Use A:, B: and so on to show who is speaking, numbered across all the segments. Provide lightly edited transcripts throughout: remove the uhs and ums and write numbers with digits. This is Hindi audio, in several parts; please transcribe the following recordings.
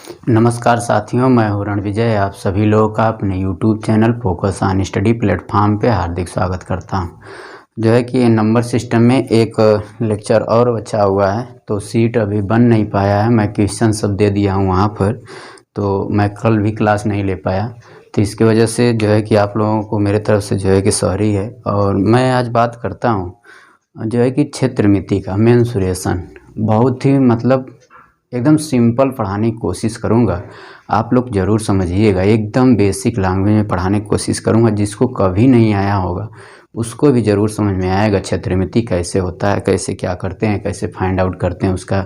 A: नमस्कार साथियों, मैं हूं रणविजय। आप सभी लोगों का अपने YouTube channel focus on study platform पे हार्दिक स्वागत करता हूं। जो है कि नंबर सिस्टम में एक लेक्चर और बचा हुआ है, तो सीट अभी बन नहीं पाया है। मैं क्वेश्चन सब दे दिया हूं वहां पर, तो मैं कल भी क्लास नहीं ले पाया, तो इसकी वजह से जो है कि आप लोगों को मेरे तरफ से जो है कि सॉरी है। और मैं आज बात करता हूँ जो है कि क्षेत्रमिति का मेंसुरेशन। बहुत ही एकदम सिंपल पढ़ाने की कोशिश करूँगा, आप लोग ज़रूर समझिएगा। एकदम बेसिक लैंग्वेज में पढ़ाने की कोशिश करूँगा। जिसको कभी नहीं आया होगा उसको भी ज़रूर समझ में आएगा क्षेत्रमिति कैसे होता है, कैसे क्या करते हैं, कैसे फाइंड आउट करते हैं, उसका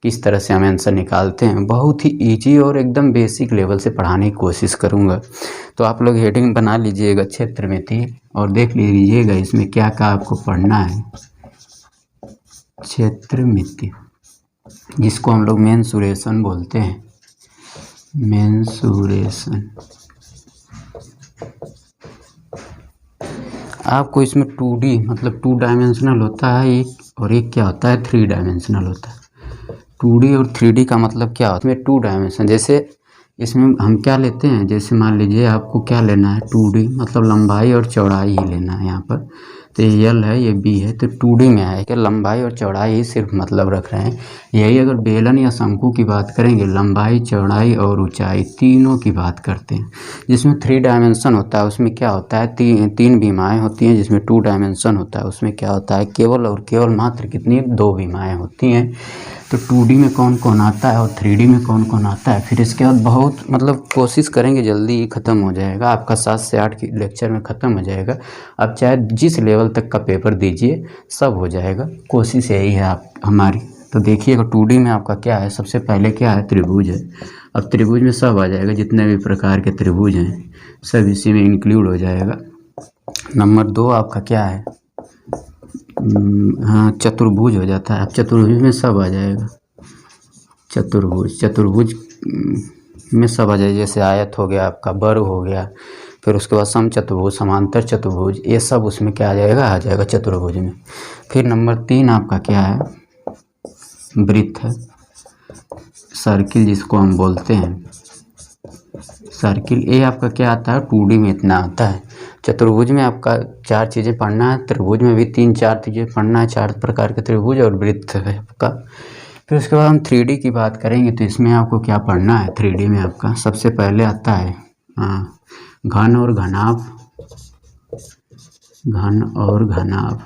A: किस तरह से हम आंसर निकालते हैं। बहुत ही ईजी और एकदम बेसिक लेवल से पढ़ाने की कोशिश करूँगा। तो आप लोग हेडिंग बना लीजिएगा क्षेत्रमिति और देख लीजिएगा इसमें क्या क्या आपको पढ़ना है। क्षेत्रमिति जिसको हम लोग मेंसुरेशन बोलते हैं, मेंसुरेशन। आपको इसमें 2D मतलब 2 डायमेंशनल होता है एक, और एक क्या होता है 3 डायमेंशनल होता है। 2D और 3D का मतलब क्या होता है? 2 डायमेंशन। जैसे इसमें हम क्या लेते हैं, जैसे मान लीजिए आपको क्या लेना है 2D मतलब लंबाई और चौड़ाई ही लेना है यहाँ पर। तो ये L है, ये B है, तो 2D में है कि लंबाई और चौड़ाई ही सिर्फ मतलब रख रहे हैं। यही अगर बेलन या शंकु की बात करेंगे, लंबाई, चौड़ाई और ऊंचाई तीनों की बात करते हैं। जिसमें 3 डायमेंशन होता है उसमें क्या होता है, तीन बीमाएँ होती हैं। जिसमें 2 डायमेंशन होता है उसमें क्या होता है, केवल और केवल मात्र कितनी 2 बीमाएँ होती हैं। तो 2D में कौन कौन आता है और 3D में कौन कौन आता है। फिर इसके बाद बहुत कोशिश करेंगे जल्दी ही ख़त्म हो जाएगा आपका, 7 से 8 की लेक्चर में ख़त्म हो जाएगा। आप चाहे जिस लेवल तक का पेपर दीजिए सब हो जाएगा, कोशिश यही है आप हमारी। तो देखिएगा 2D में आपका क्या है, सबसे पहले क्या है, त्रिभुज है। अब त्रिभुज में सब आ जाएगा, जितने भी प्रकार के त्रिभुज हैं सब इसी में इंक्लूड हो जाएगा। नंबर 2 आपका क्या है, हाँ चतुर्भुज हो जाता है। अब चतुर्भुज में सब आ जाएगा, चतुर्भुज में सब आ जाएगा। जैसे आयत हो गया आपका, वर्ग हो गया, फिर उसके बाद समचतुर्भुज, समांतर चतुर्भुज, ये सब उसमें क्या आ जाएगा चतुर्भुज में। फिर नंबर 3 आपका क्या है, वृत्त है, सर्किल जिसको हम बोलते हैं सर्किल। ये आपका क्या आता है 2D में इतना आता है। चतुर्भुज में आपका 4 चीज़ें पढ़ना है, त्रिभुज में भी 3-4 चीज़ें पढ़ना है, 4 प्रकार के त्रिभुज और वृत्त है आपका। फिर उसके बाद हम 3D की बात करेंगे, तो इसमें आपको क्या पढ़ना है 3D में आपका सबसे पहले आता है घन और घनाभ, घन और घनाभ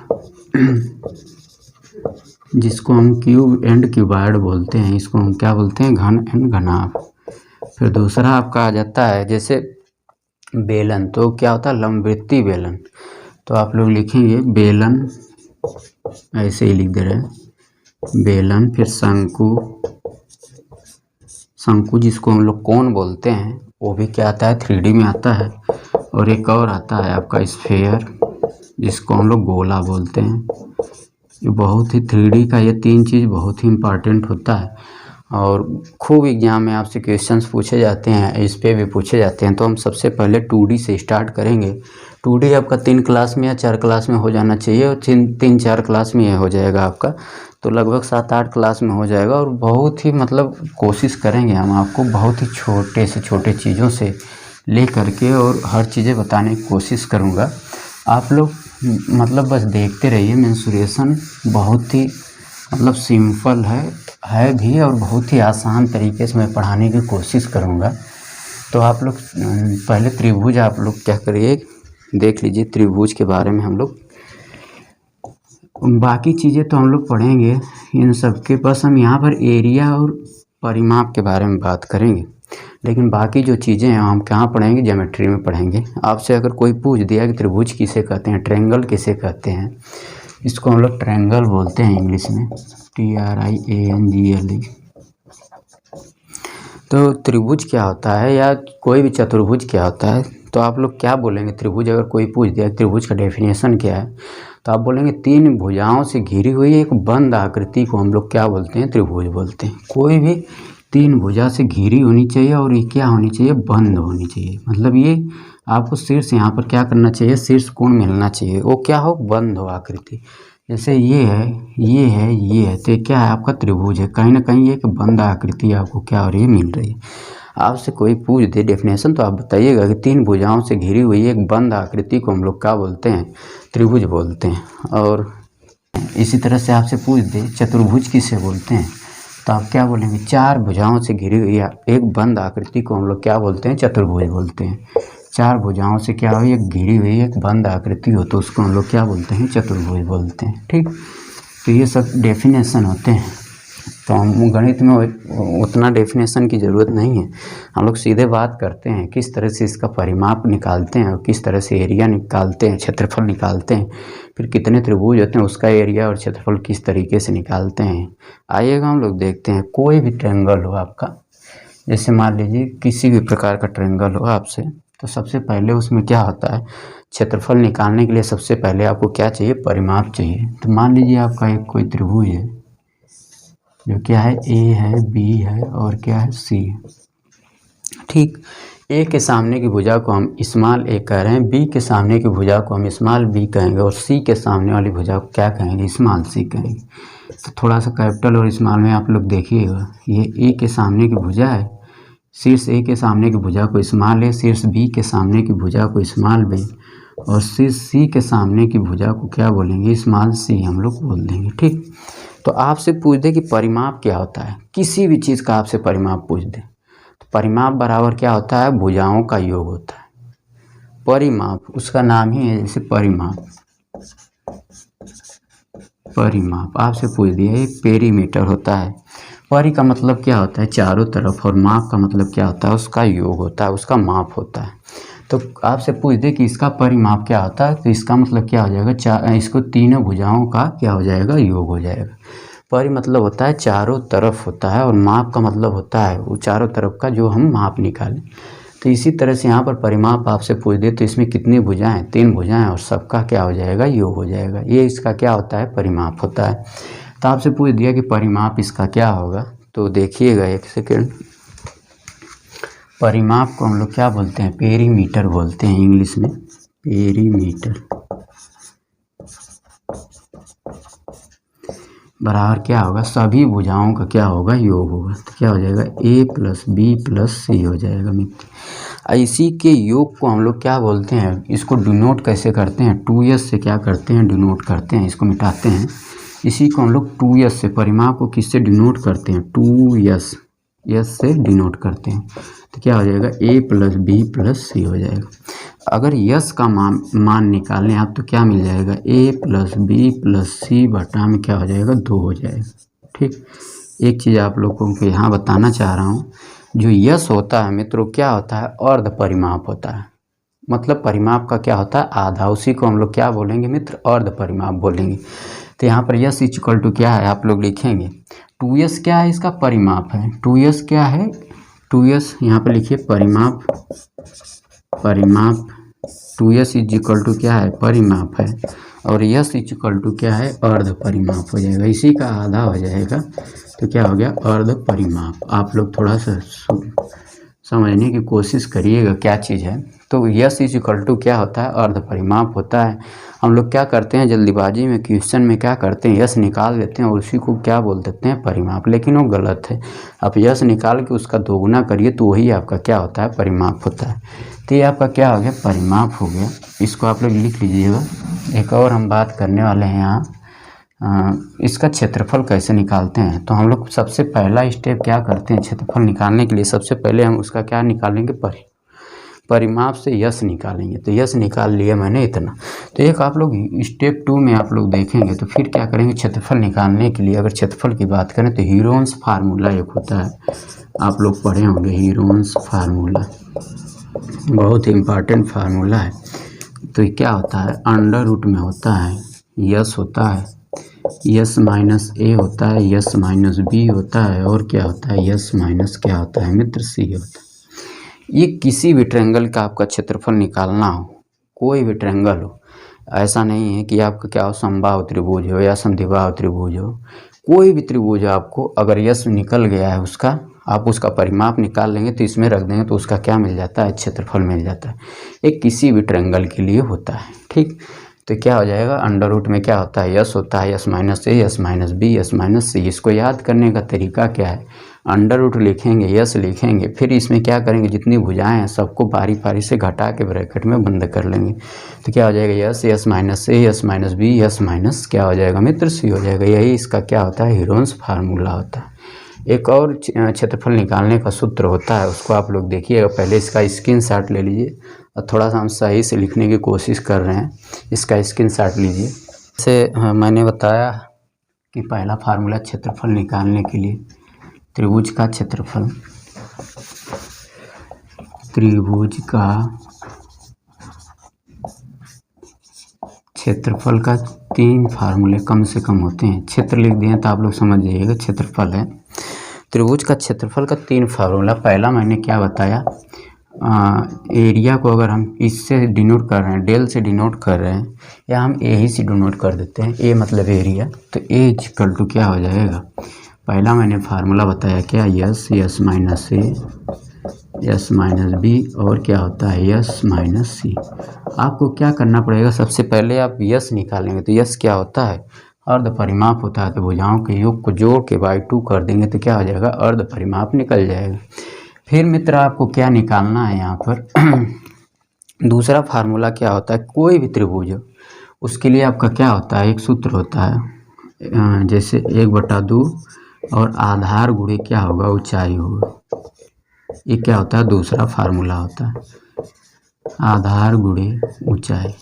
A: जिसको हम क्यूब एंड क्यूबॉइड बोलते हैं, इसको हम क्या बोलते हैं, घन एंड घनाभ। फिर दूसरा आपका आ जाता है जैसे बेलन, तो क्या होता है लंबवृत्तीय बेलन। तो आप लोग लिखेंगे बेलन, ऐसे ही लिख दे रहे हैं बेलन। फिर शंकु जिसको हम लोग कोन बोलते हैं, वो भी क्या आता है 3D में आता है। और एक और आता है आपका स्फेयर, जिसको हम लोग गोला बोलते हैं। ये बहुत ही 3D का, ये 3 चीज़ बहुत ही इम्पॉर्टेंट होता है और खूब एग्जाम में आपसे क्वेश्चंस पूछे जाते हैं, इस पे भी पूछे जाते हैं। तो हम सबसे पहले 2D से स्टार्ट करेंगे। 2D आपका 3 क्लास में या 4 क्लास में हो जाना चाहिए, और 3-4 क्लास में ये हो जाएगा आपका, तो लगभग 7-8 क्लास में हो जाएगा। और बहुत ही कोशिश करेंगे हम आपको बहुत ही छोटे से छोटे चीज़ों से ले करके और हर चीज़ें बताने की कोशिश करूँगा। आप लोग बस देखते रहिए। मेंसुरेशन बहुत ही सिंपल है भी, और बहुत ही आसान तरीके से मैं पढ़ाने की कोशिश करूँगा। तो आप लोग पहले त्रिभुज आप लोग क्या करिए, देख लीजिए त्रिभुज के बारे में। हम लोग बाकी चीज़ें तो हम लोग पढ़ेंगे इन सब के, बस हम यहाँ पर एरिया और परिमाप के बारे में बात करेंगे। लेकिन बाकी जो चीज़ें हैं हम कहाँ पढ़ेंगे, ज्योमेट्री में पढ़ेंगे। आपसे अगर कोई पूछ दिया कि त्रिभुज किसे कहते हैं, ट्रायंगल किसे कहते हैं, इसको हम लोग ट्रायंगल बोलते हैं इंग्लिश में, TRIANGLE। तो त्रिभुज क्या होता है या कोई भी चतुर्भुज क्या होता है, तो आप लोग क्या बोलेंगे त्रिभुज। अगर कोई पूछ दिया त्रिभुज का डेफिनेशन क्या है, तो आप बोलेंगे 3 भुजाओं से घिरी हुई एक बंद आकृति को हम लोग क्या बोलते हैं, त्रिभुज बोलते हैं। कोई भी 3 भुजा से घिरी होनी चाहिए और ये क्या होनी चाहिए, बंद होनी चाहिए। ये आपको शीर्ष यहाँ पर क्या करना चाहिए, शीर्ष कोण मिलना चाहिए, वो क्या हो, बंद हो आकृति। जैसे ये है, ये है, ये है, तो ये क्या है आपका त्रिभुज है। कहीं ना कहीं एक बंद आकृति आपको क्या हो रही है, मिल रही है। आपसे कोई पूछ दे डेफिनेशन तो आप बताइएगा कि 3 भुजाओं से घिरी हुई एक बंद आकृति को हम लोग क्या बोलते हैं, त्रिभुज बोलते हैं। और इसी तरह से आपसे पूछ दे चतुर्भुज किसे बोलते हैं, तो आप क्या बोलेंगे, 4 भुजाओं से घिरी हुई एक बंद आकृति को हम लोग क्या बोलते हैं, चतुर्भुज बोलते हैं। 4 भुजाओं से क्या हुई, एक घिरी हुई एक बंद आकृति हो तो उसको हम लोग क्या बोलते हैं, चतुर्भुज बोलते हैं। ठीक, तो ये सब डेफिनेशन होते हैं। तो हम गणित में उतना डेफिनेशन की ज़रूरत नहीं है, हम लोग सीधे बात करते हैं किस तरह से इसका परिमाप निकालते हैं और किस तरह से एरिया निकालते हैं, क्षेत्रफल निकालते हैं, फिर कितने त्रिभुज होते हैं उसका एरिया और क्षेत्रफल किस तरीके से निकालते हैं। आइएगा हम लोग देखते हैं। कोई भी ट्रायंगल हो आपका, जैसे मान लीजिए किसी भी प्रकार का ट्रायंगल हो आपसे, तो सबसे पहले उसमें क्या होता है, क्षेत्रफल निकालने के लिए सबसे पहले आपको क्या चाहिए, परिमाप चाहिए। तो मान लीजिए आपका एक कोई त्रिभुज है जो क्या है, ए है, बी है और क्या है, सी है। ठीक, ए के सामने की भुजा को हम स्मॉल ए कह रहे हैं, बी के सामने की भुजा को हम स्मॉल बी कहेंगे और सी के सामने वाली भुजा को क्या कहेंगे, स्मॉल सी कहेंगे। तो थोड़ा सा कैपिटल और स्मॉल में आप लोग देखिएगा, ये ए के सामने की भुजा है, शीर्ष ए के सामने की भुजा को स्मॉल ए, शीर्ष बी के सामने की भुजा को स्मॉल बी और शीर्ष सी के सामने की भुजा को क्या बोलेंगे, स्मॉल सी हम लोग बोल देंगे। ठीक, तो आपसे पूछ दे कि परिमाप क्या होता है, किसी भी चीज़ का आपसे परिमाप पूछ दे तो परिमाप बराबर क्या होता है, भुजाओं का योग होता है। परिमाप उसका नाम ही है, जैसे परिमाप, परिमाप आपसे पूछ दिया, एक पेरीमीटर होता है। परि का मतलब क्या होता है, चारों तरफ, और माप का मतलब क्या होता है, उसका योग होता है, उसका माप होता है। तो आपसे पूछ दे कि इसका परिमाप क्या होता है, तो इसका मतलब क्या हो जाएगा, इसको तीनों भुजाओं का क्या हो जाएगा, योग हो जाएगा। परि मतलब होता है चारों तरफ होता है, और माप का मतलब होता है वो चारों तरफ का जो हम माप निकालें। तो इसी तरह से यहाँ पर परिमाप आपसे पूछ दे तो इसमें कितनी भुजाएं, 3 भुजाएं, और सबका क्या हो जाएगा, योग हो जाएगा। ये इसका क्या होता है, परिमाप होता है। तो आपसे पूछ दिया कि परिमाप इसका क्या होगा, तो देखिएगा एक सेकेंड। परिमाप को हम लोग क्या बोलते हैं, पेरीमीटर बोलते हैं इंग्लिश में, पेरीमीटर बराबर क्या होगा, सभी भुजाओं का क्या होगा, योग होगा। तो क्या हो जाएगा, ए प्लस बी प्लस सी हो जाएगा मित्र। इसी के योग को हम लोग क्या बोलते हैं, इसको डिनोट कैसे करते हैं, 2s से क्या करते हैं, डिनोट करते हैं, इसको मिटाते हैं। इसी को हम लोग 2s से, परिमाप को किससे डिनोट करते हैं, 2s से डिनोट करते हैं। तो क्या हो जाएगा, ए प्लस बी प्लस सी हो जाएगा। अगर यस का मान निकालें आप तो क्या मिल जाएगा, ए प्लस बी प्लस सी बटा में क्या हो जाएगा, 2 हो जाएगा। ठीक, एक चीज़ आप लोगों को यहाँ बताना चाह रहा हूँ, जो यस होता है मित्रों क्या होता है, अर्ध परिमाप होता है। मतलब परिमाप का क्या होता है, आधा, उसी को हम लोग क्या बोलेंगे मित्र, अर्ध परिमाप बोलेंगे। तो यहाँ पर यस इक्वल टू क्या है, आप लोग लिखेंगे 2s क्या है, इसका परिमाप है। 2s क्या है, 2s यहाँ पर लिखिए परिमाप, परिमाप 2s इक्वल टू क्या है, परिमाप है, और यस इक्वल टू क्या है, अर्ध परिमाप हो जाएगा। इसी का आधा हो जाएगा तो क्या हो गया, अर्ध परिमाप। आप लोग थोड़ा सा समझने की कोशिश करिएगा क्या चीज़ है। तो यस इक्वल टू क्या होता है, अर्ध परिमाप होता है। हम लोग क्या करते हैं, जल्दीबाजी में क्वेश्चन में क्या करते हैं, यस निकाल देते हैं और उसी को क्या बोल देते हैं, परिमाप, लेकिन वो गलत है। आप यस निकाल के उसका दोगुना करिए तो वही आपका क्या होता है, परिमाप होता है। तो ये आपका क्या हो गया, परिमाप हो गया। इसको आप लोग लिख लीजिएगा। एक और हम बात करने वाले हैं यहाँ, इसका क्षेत्रफल कैसे निकालते हैं। तो हम लोग सबसे पहला स्टेप क्या करते हैं, क्षेत्रफल निकालने के लिए सबसे पहले हम उसका क्या निकालेंगे, परिमाप से यस निकालेंगे। तो यस निकाल लिया मैंने इतना। तो एक आप लोग स्टेप 2 में आप लोग देखेंगे तो फिर क्या करेंगे, क्षेत्रफल निकालने के लिए अगर क्षेत्रफल की बात करें तो हीरोन्स फार्मूला एक होता है, आप लोग पढ़े होंगे, हीरोन्स फार्मूला बहुत ही इम्पॉर्टेंट फार्मूला है। तो ये क्या होता है, अंडर रूट में होता है, यस होता है, यस माइनस ए होता है, यस माइनस बी होता है, और क्या होता है, यस माइनस क्या होता है मित्र, सी होता है। ये किसी भी ट्रायंगल का आपका क्षेत्रफल निकालना हो, कोई भी ट्रायंगल हो, ऐसा नहीं है कि आपका क्या हो, समबाहु त्रिभुज हो या समद्विबाहु त्रिभुज हो, कोई भी त्रिभुज आपको अगर यस निकल गया है उसका, आप उसका परिमाप निकाल लेंगे तो इसमें रख देंगे तो उसका क्या मिल जाता है, क्षेत्रफल मिल जाता है। एक किसी भी ट्रायंगल के लिए होता है। ठीक, तो क्या हो जाएगा, अंडर रूट में क्या होता है, यस होता है, s minus a, s minus b, s minus c. इसको याद करने का तरीका क्या है, अंडर रूट लिखेंगे, यस लिखेंगे, फिर इसमें क्या करेंगे, जितनी भुजाएं हैं सबको बारी बारी से घटा के ब्रैकेट में बंद कर लेंगे। तो क्या हो जाएगा, s, s minus a, s minus b, s minus क्या हो जाएगा मित्र, सी हो जाएगा। यही इसका क्या होता है, हीरोन्स फार्मूला होता है। एक और क्षेत्रफल निकालने का सूत्र होता है, उसको आप लोग देखिएगा। पहले इसका स्क्रीनशॉट ले लीजिए और थोड़ा सा हम सही से लिखने की कोशिश कर रहे हैं, इसका स्क्रीनशॉट लीजिए। जैसे मैंने बताया कि पहला फार्मूला क्षेत्रफल निकालने के लिए, त्रिभुज का क्षेत्रफल, त्रिभुज का क्षेत्रफल का 3 फार्मूले कम से कम होते हैं। क्षेत्र लिख दिए तो आप लोग समझ जाइएगा, क्षेत्रफल है। त्रिभुज का क्षेत्रफल का 3 फार्मूला, पहला मैंने क्या बताया, एरिया को अगर हम इससे डिनोट कर रहे हैं, डेल से डिनोट कर रहे हैं, या हम ए ही से डिनोट कर देते हैं, ए मतलब एरिया, तो ए इक्वल टू क्या हो जाएगा, पहला मैंने फार्मूला बताया क्या, yes, s minus a, s minus B, और क्या होता है, यस माइनस सी। आपको क्या करना पड़ेगा, सबसे पहले आप यस निकालेंगे, तो यस क्या होता है, अर्ध परिमाप होता है। तो भुजाओं के योग को जोड़ के बाई 2 कर देंगे तो क्या हो जाएगा, अर्ध परिमाप निकल जाएगा। फिर मित्र आपको क्या निकालना है यहाँ पर दूसरा फार्मूला क्या होता है, कोई भी त्रिभुज हो उसके लिए आपका क्या होता है, एक सूत्र होता है, जैसे 1/2 और आधार गुणे क्या होगा, ऊंचाई होगा। ये क्या होता है, दूसरा फार्मूला होता है, आधार गुणे ऊंचाई।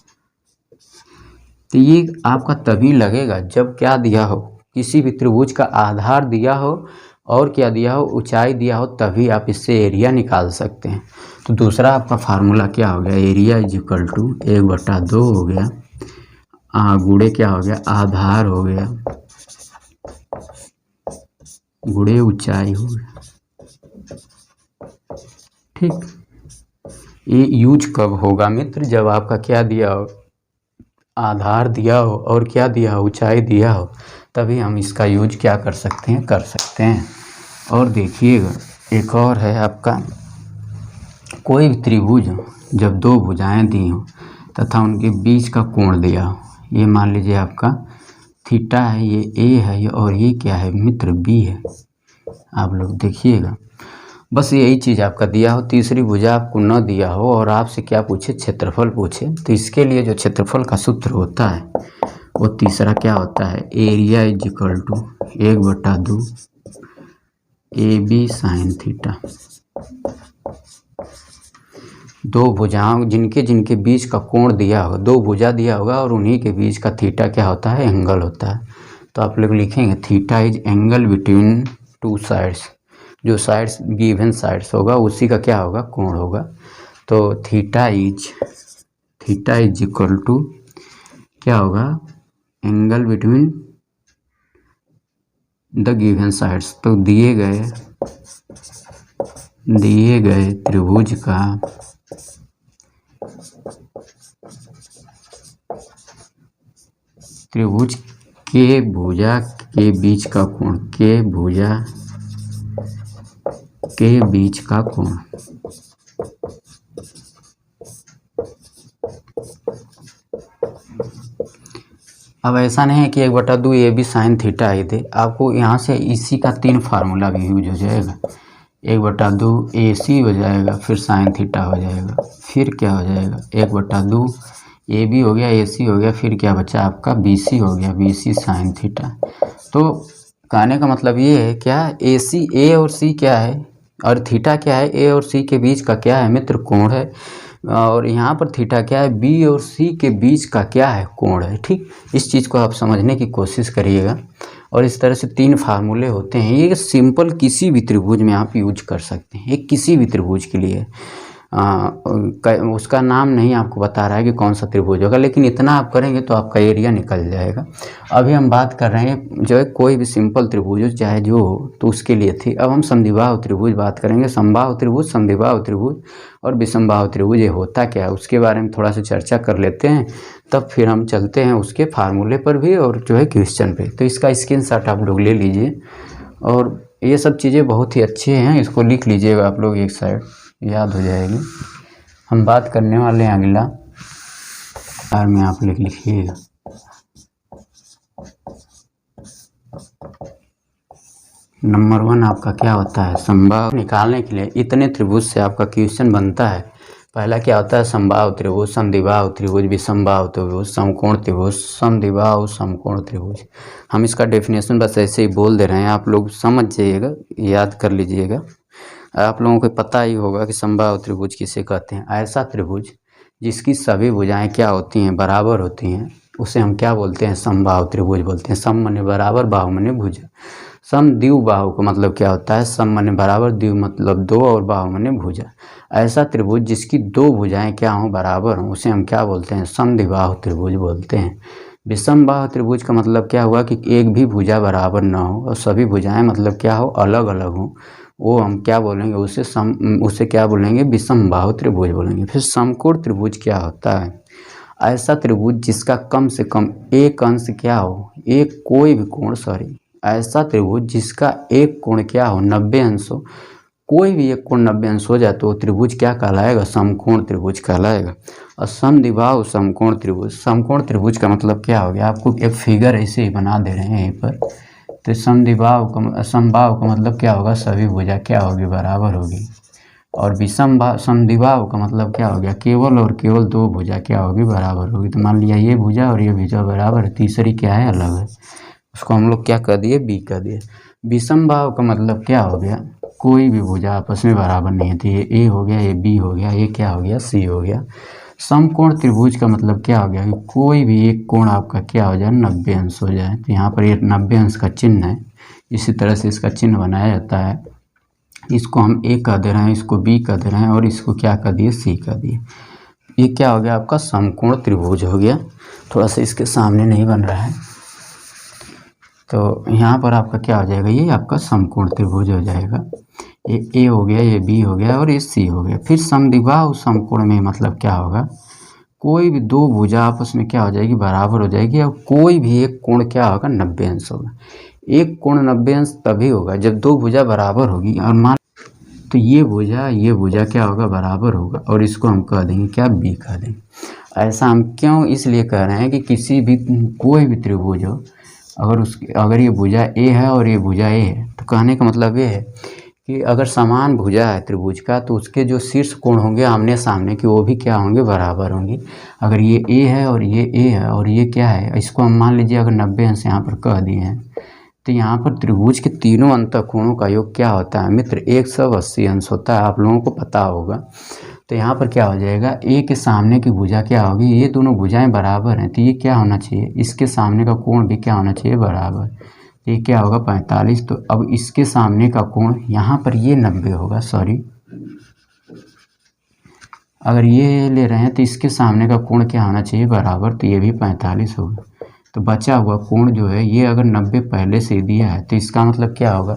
A: तो ये आपका तभी लगेगा जब क्या दिया हो, किसी भी त्रिभुज का आधार दिया हो और क्या दिया हो, ऊंचाई दिया हो, तभी आप इससे एरिया निकाल सकते हैं। तो दूसरा आपका फार्मूला क्या हो गया, एरिया इज इक्वल टू 1/2 हो गया, गुणे क्या हो गया, आधार हो गया, गुणे ऊंचाई हो गया। ठीक, ये यूज कब होगा मित्र, जब आपका क्या दिया हो, आधार दिया हो और क्या दिया हो, ऊंचाई दिया हो, तभी हम इसका यूज क्या कर सकते हैं, कर सकते हैं। और देखिएगा एक और है आपका, कोई भी त्रिभुज जब 2 भुजाएं दी हो तथा उनके बीच का कोण दिया हो, ये मान लीजिए आपका थीटा है, ये ए है और ये क्या है मित्र, बी है। आप लोग देखिएगा, बस यही चीज़ आपका दिया हो, तीसरी भुजा आपको न दिया हो और आपसे क्या पूछे, क्षेत्रफल पूछे, तो इसके लिए जो क्षेत्रफल का सूत्र होता है वो तीसरा क्या होता है, area is equal to 1/2 AB sine theta. 2 भुजाओं जिनके बीच का कोण दिया हो, 2 भुजा दिया होगा और उन्हीं के बीच का थीटा क्या होता है, एंगल होता है। तो आप लोग लिखेंगे theta is angle between 2 sides, जो साइड्स गिवन साइड्स होगा उसी का क्या होगा, कोण होगा। तो थीटा इज इक्वल टू क्या होगा, angle between the given sides. तो दिए गए त्रिभुज का त्रिभुज के भुजा के बीच का कोण, के भुजा के बीच का कोण, अब ऐसा नहीं है कि 1/2 AB साइन थीटा ही दे, आपको यहाँ से इसी का 3 फार्मूला भी यूज हो जाएगा। 1/2 AC हो जाएगा, फिर साइन थीटा हो जाएगा, फिर क्या हो जाएगा, 1/2 AB हो गया, AC हो गया, फिर क्या बचा आपका BC हो गया, BC साइन थीटा। तो कहने का मतलब ये है क्या, AC A और C क्या है और थीटा क्या है, A और C के बीच का क्या है मित्र, कोण है। और यहाँ पर थीटा क्या है, B और C के बीच का क्या है, कोण है। ठीक, इस चीज़ को आप समझने की कोशिश करिएगा। और इस तरह से 3 फार्मूले होते हैं, ये सिंपल किसी भी त्रिभुज में आप यूज कर सकते हैं, ये किसी भी त्रिभुज के लिए। उसका नाम नहीं आपको बता रहा है कि कौन सा त्रिभुज होगा, लेकिन इतना आप करेंगे तो आपका एरिया निकल जाएगा। अभी हम बात कर रहे हैं जो है कोई भी सिंपल त्रिभुज चाहे जो हो, तो उसके लिए थी। अब हम समद्विबाहु त्रिभुज बात करेंगे, समबाहु त्रिभुज, समद्विबाहु त्रिभुज और विषमबाहु त्रिभुज ये होता क्या है उसके बारे में थोड़ा सा चर्चा कर लेते हैं, तब फिर हम चलते हैं उसके फार्मूले पर भी और जो है क्वेश्चन पे। तो इसका स्क्रीनशॉट आप लोग ले लीजिए और ये सब चीज़ें बहुत ही अच्छी हैं, इसको लिख लीजिएगा आप लोग, एक साइड याद हो जाएगी। हम बात करने वाले हैं अगला बार में आप लिखिएगा। नंबर 1 आपका क्या होता है, समबाहु निकालने के लिए इतने त्रिभुज से आपका क्वेश्चन बनता है। पहला क्या होता है, समबाहु त्रिभुज, समद्विबाहु त्रिभुज, विषमबाहु त्रिभुज, समकोण त्रिभुज, समद्विबाहु समकोण त्रिभुज। हम इसका डेफिनेशन बस ऐसे ही बोल दे रहे हैं, आप लोग समझ जाइएगा, याद कर लीजिएगा। आप लोगों को पता ही होगा कि समबाहु त्रिभुज किसे कहते हैं। ऐसा त्रिभुज जिसकी सभी भुजाएं क्या होती हैं, बराबर होती हैं, उसे हम क्या बोलते हैं, समबाहु त्रिभुज बोलते हैं। सम माने बराबर, बाहु माने भुजा। समद्विबाहु का मतलब क्या होता है, सम माने बराबर, द्वि मतलब दो और बाहु माने भुजा। ऐसा त्रिभुज जिसकी दो भुजाएं क्या हों, बराबर हों, उसे हम क्या बोलते हैं, समद्विबाहु त्रिभुज बोलते हैं। विषमबाहु त्रिभुज का मतलब क्या हुआ कि एक भी भुजा बराबर ना हो और सभी भुजाएं मतलब क्या हो, अलग अलग हो, वो हम क्या बोलेंगे, उसे क्या बोलेंगे, विषमबाहु त्रिभुज बोलेंगे। फिर समकोण त्रिभुज क्या होता है, ऐसा त्रिभुज जिसका कम से कम एक अंश क्या हो, एक कोई भी कोण, ऐसा त्रिभुज जिसका एक कोण क्या हो, 90 अंश हो, कोई भी एक कोण 90 अंश हो जाए तो त्रिभुज क्या कहलाएगा, समकोण त्रिभुज कहलाएगा। और समद्विबाहु समकोण त्रिभुज, समकोण त्रिभुज का मतलब क्या हो गया, आपको एक फिगर ऐसे ही बना दे रहे हैं यहीं पर। तो समद्विबाहु का मतलब क्या होगा, सभी भुजा क्या होगी, बराबर होगी। और समद्विबाहु का मतलब क्या हो गया, केवल और केवल दो भुजा क्या होगी, बराबर होगी। तो मान लिया ये भुजा और ये भुजा बराबर है, तीसरी क्या है, अलग है, उसको हम लोग क्या कर दिए, बी कर दिए। विषमबाहु का मतलब क्या हो गया, कोई भी भुजा आपस में बराबर नहीं है, तो ये ए हो गया, ये बी हो गया, ये क्या हो गया, सी हो गया। समकोण त्रिभुज का मतलब क्या हो गया कि कोई भी एक कोण आपका क्या हो जाए, 90 अंश हो जाए। तो यहाँ पर ये 90 अंश का चिन्ह है, इसी तरह से इसका चिन्ह बनाया जाता है। इसको हम ए कर दे रहे हैं, इसको बी कर दे रहे हैं और इसको क्या कर दिए, सी कर दिए। ये क्या हो गया, आपका समकोण त्रिभुज हो गया। थोड़ा सा इसके सामने नहीं बन रहा है, तो यहाँ पर आपका क्या हो जाएगा, ये आपका समकोण त्रिभुज हो जाएगा। ये ए हो गया, ये बी हो गया और ये सी हो गया। फिर समद्विबाहु समकोण में मतलब क्या होगा, कोई भी दो भुजा आपस में क्या हो जाएगी, बराबर हो जाएगी और कोई भी एक कोण क्या होगा, 90 अंश होगा। एक कोण 90 अंश तभी होगा जब दो भुजा बराबर होगी, और मान तो ये भुजा क्या होगा, बराबर होगा, और इसको हम कह देंगे क्या, बी कह देंगे। ऐसा हम क्यों इसलिए कह रहे हैं कि किसी भी कोई भी त्रिभुज हो, अगर ये भुजा ए है और ये भुजा ए है, तो कहने का मतलब ये है कि अगर समान भुजा है त्रिभुज का, तो उसके जो शीर्ष कोण होंगे आमने सामने के, वो भी क्या होंगे, बराबर होंगे। अगर ये ए है और ये ए है और ये क्या है, इसको हम मान लीजिए अगर 90 अंश यहाँ पर कह दिए हैं, तो यहाँ पर त्रिभुज के तीनों अंतःकोणों का योग क्या होता है मित्र, 180 अंश होता है, आप लोगों को पता होगा। तो यहाँ पर क्या हो जाएगा, ए के सामने की भुजा क्या होगी, ये दोनों भुजाएं बराबर हैं, तो ये क्या होना चाहिए, इसके सामने का कोण भी क्या होना चाहिए, बराबर। तो ये क्या होगा, 45। तो अब इसके सामने का कोण यहाँ पर ये 90 होगा, अगर ये ले रहे हैं तो इसके सामने का कोण क्या होना चाहिए, बराबर, तो ये भी 45 होगा। तो बचा हुआ कोण जो है, ये अगर 90 पहले से दिया है, तो इसका मतलब क्या होगा,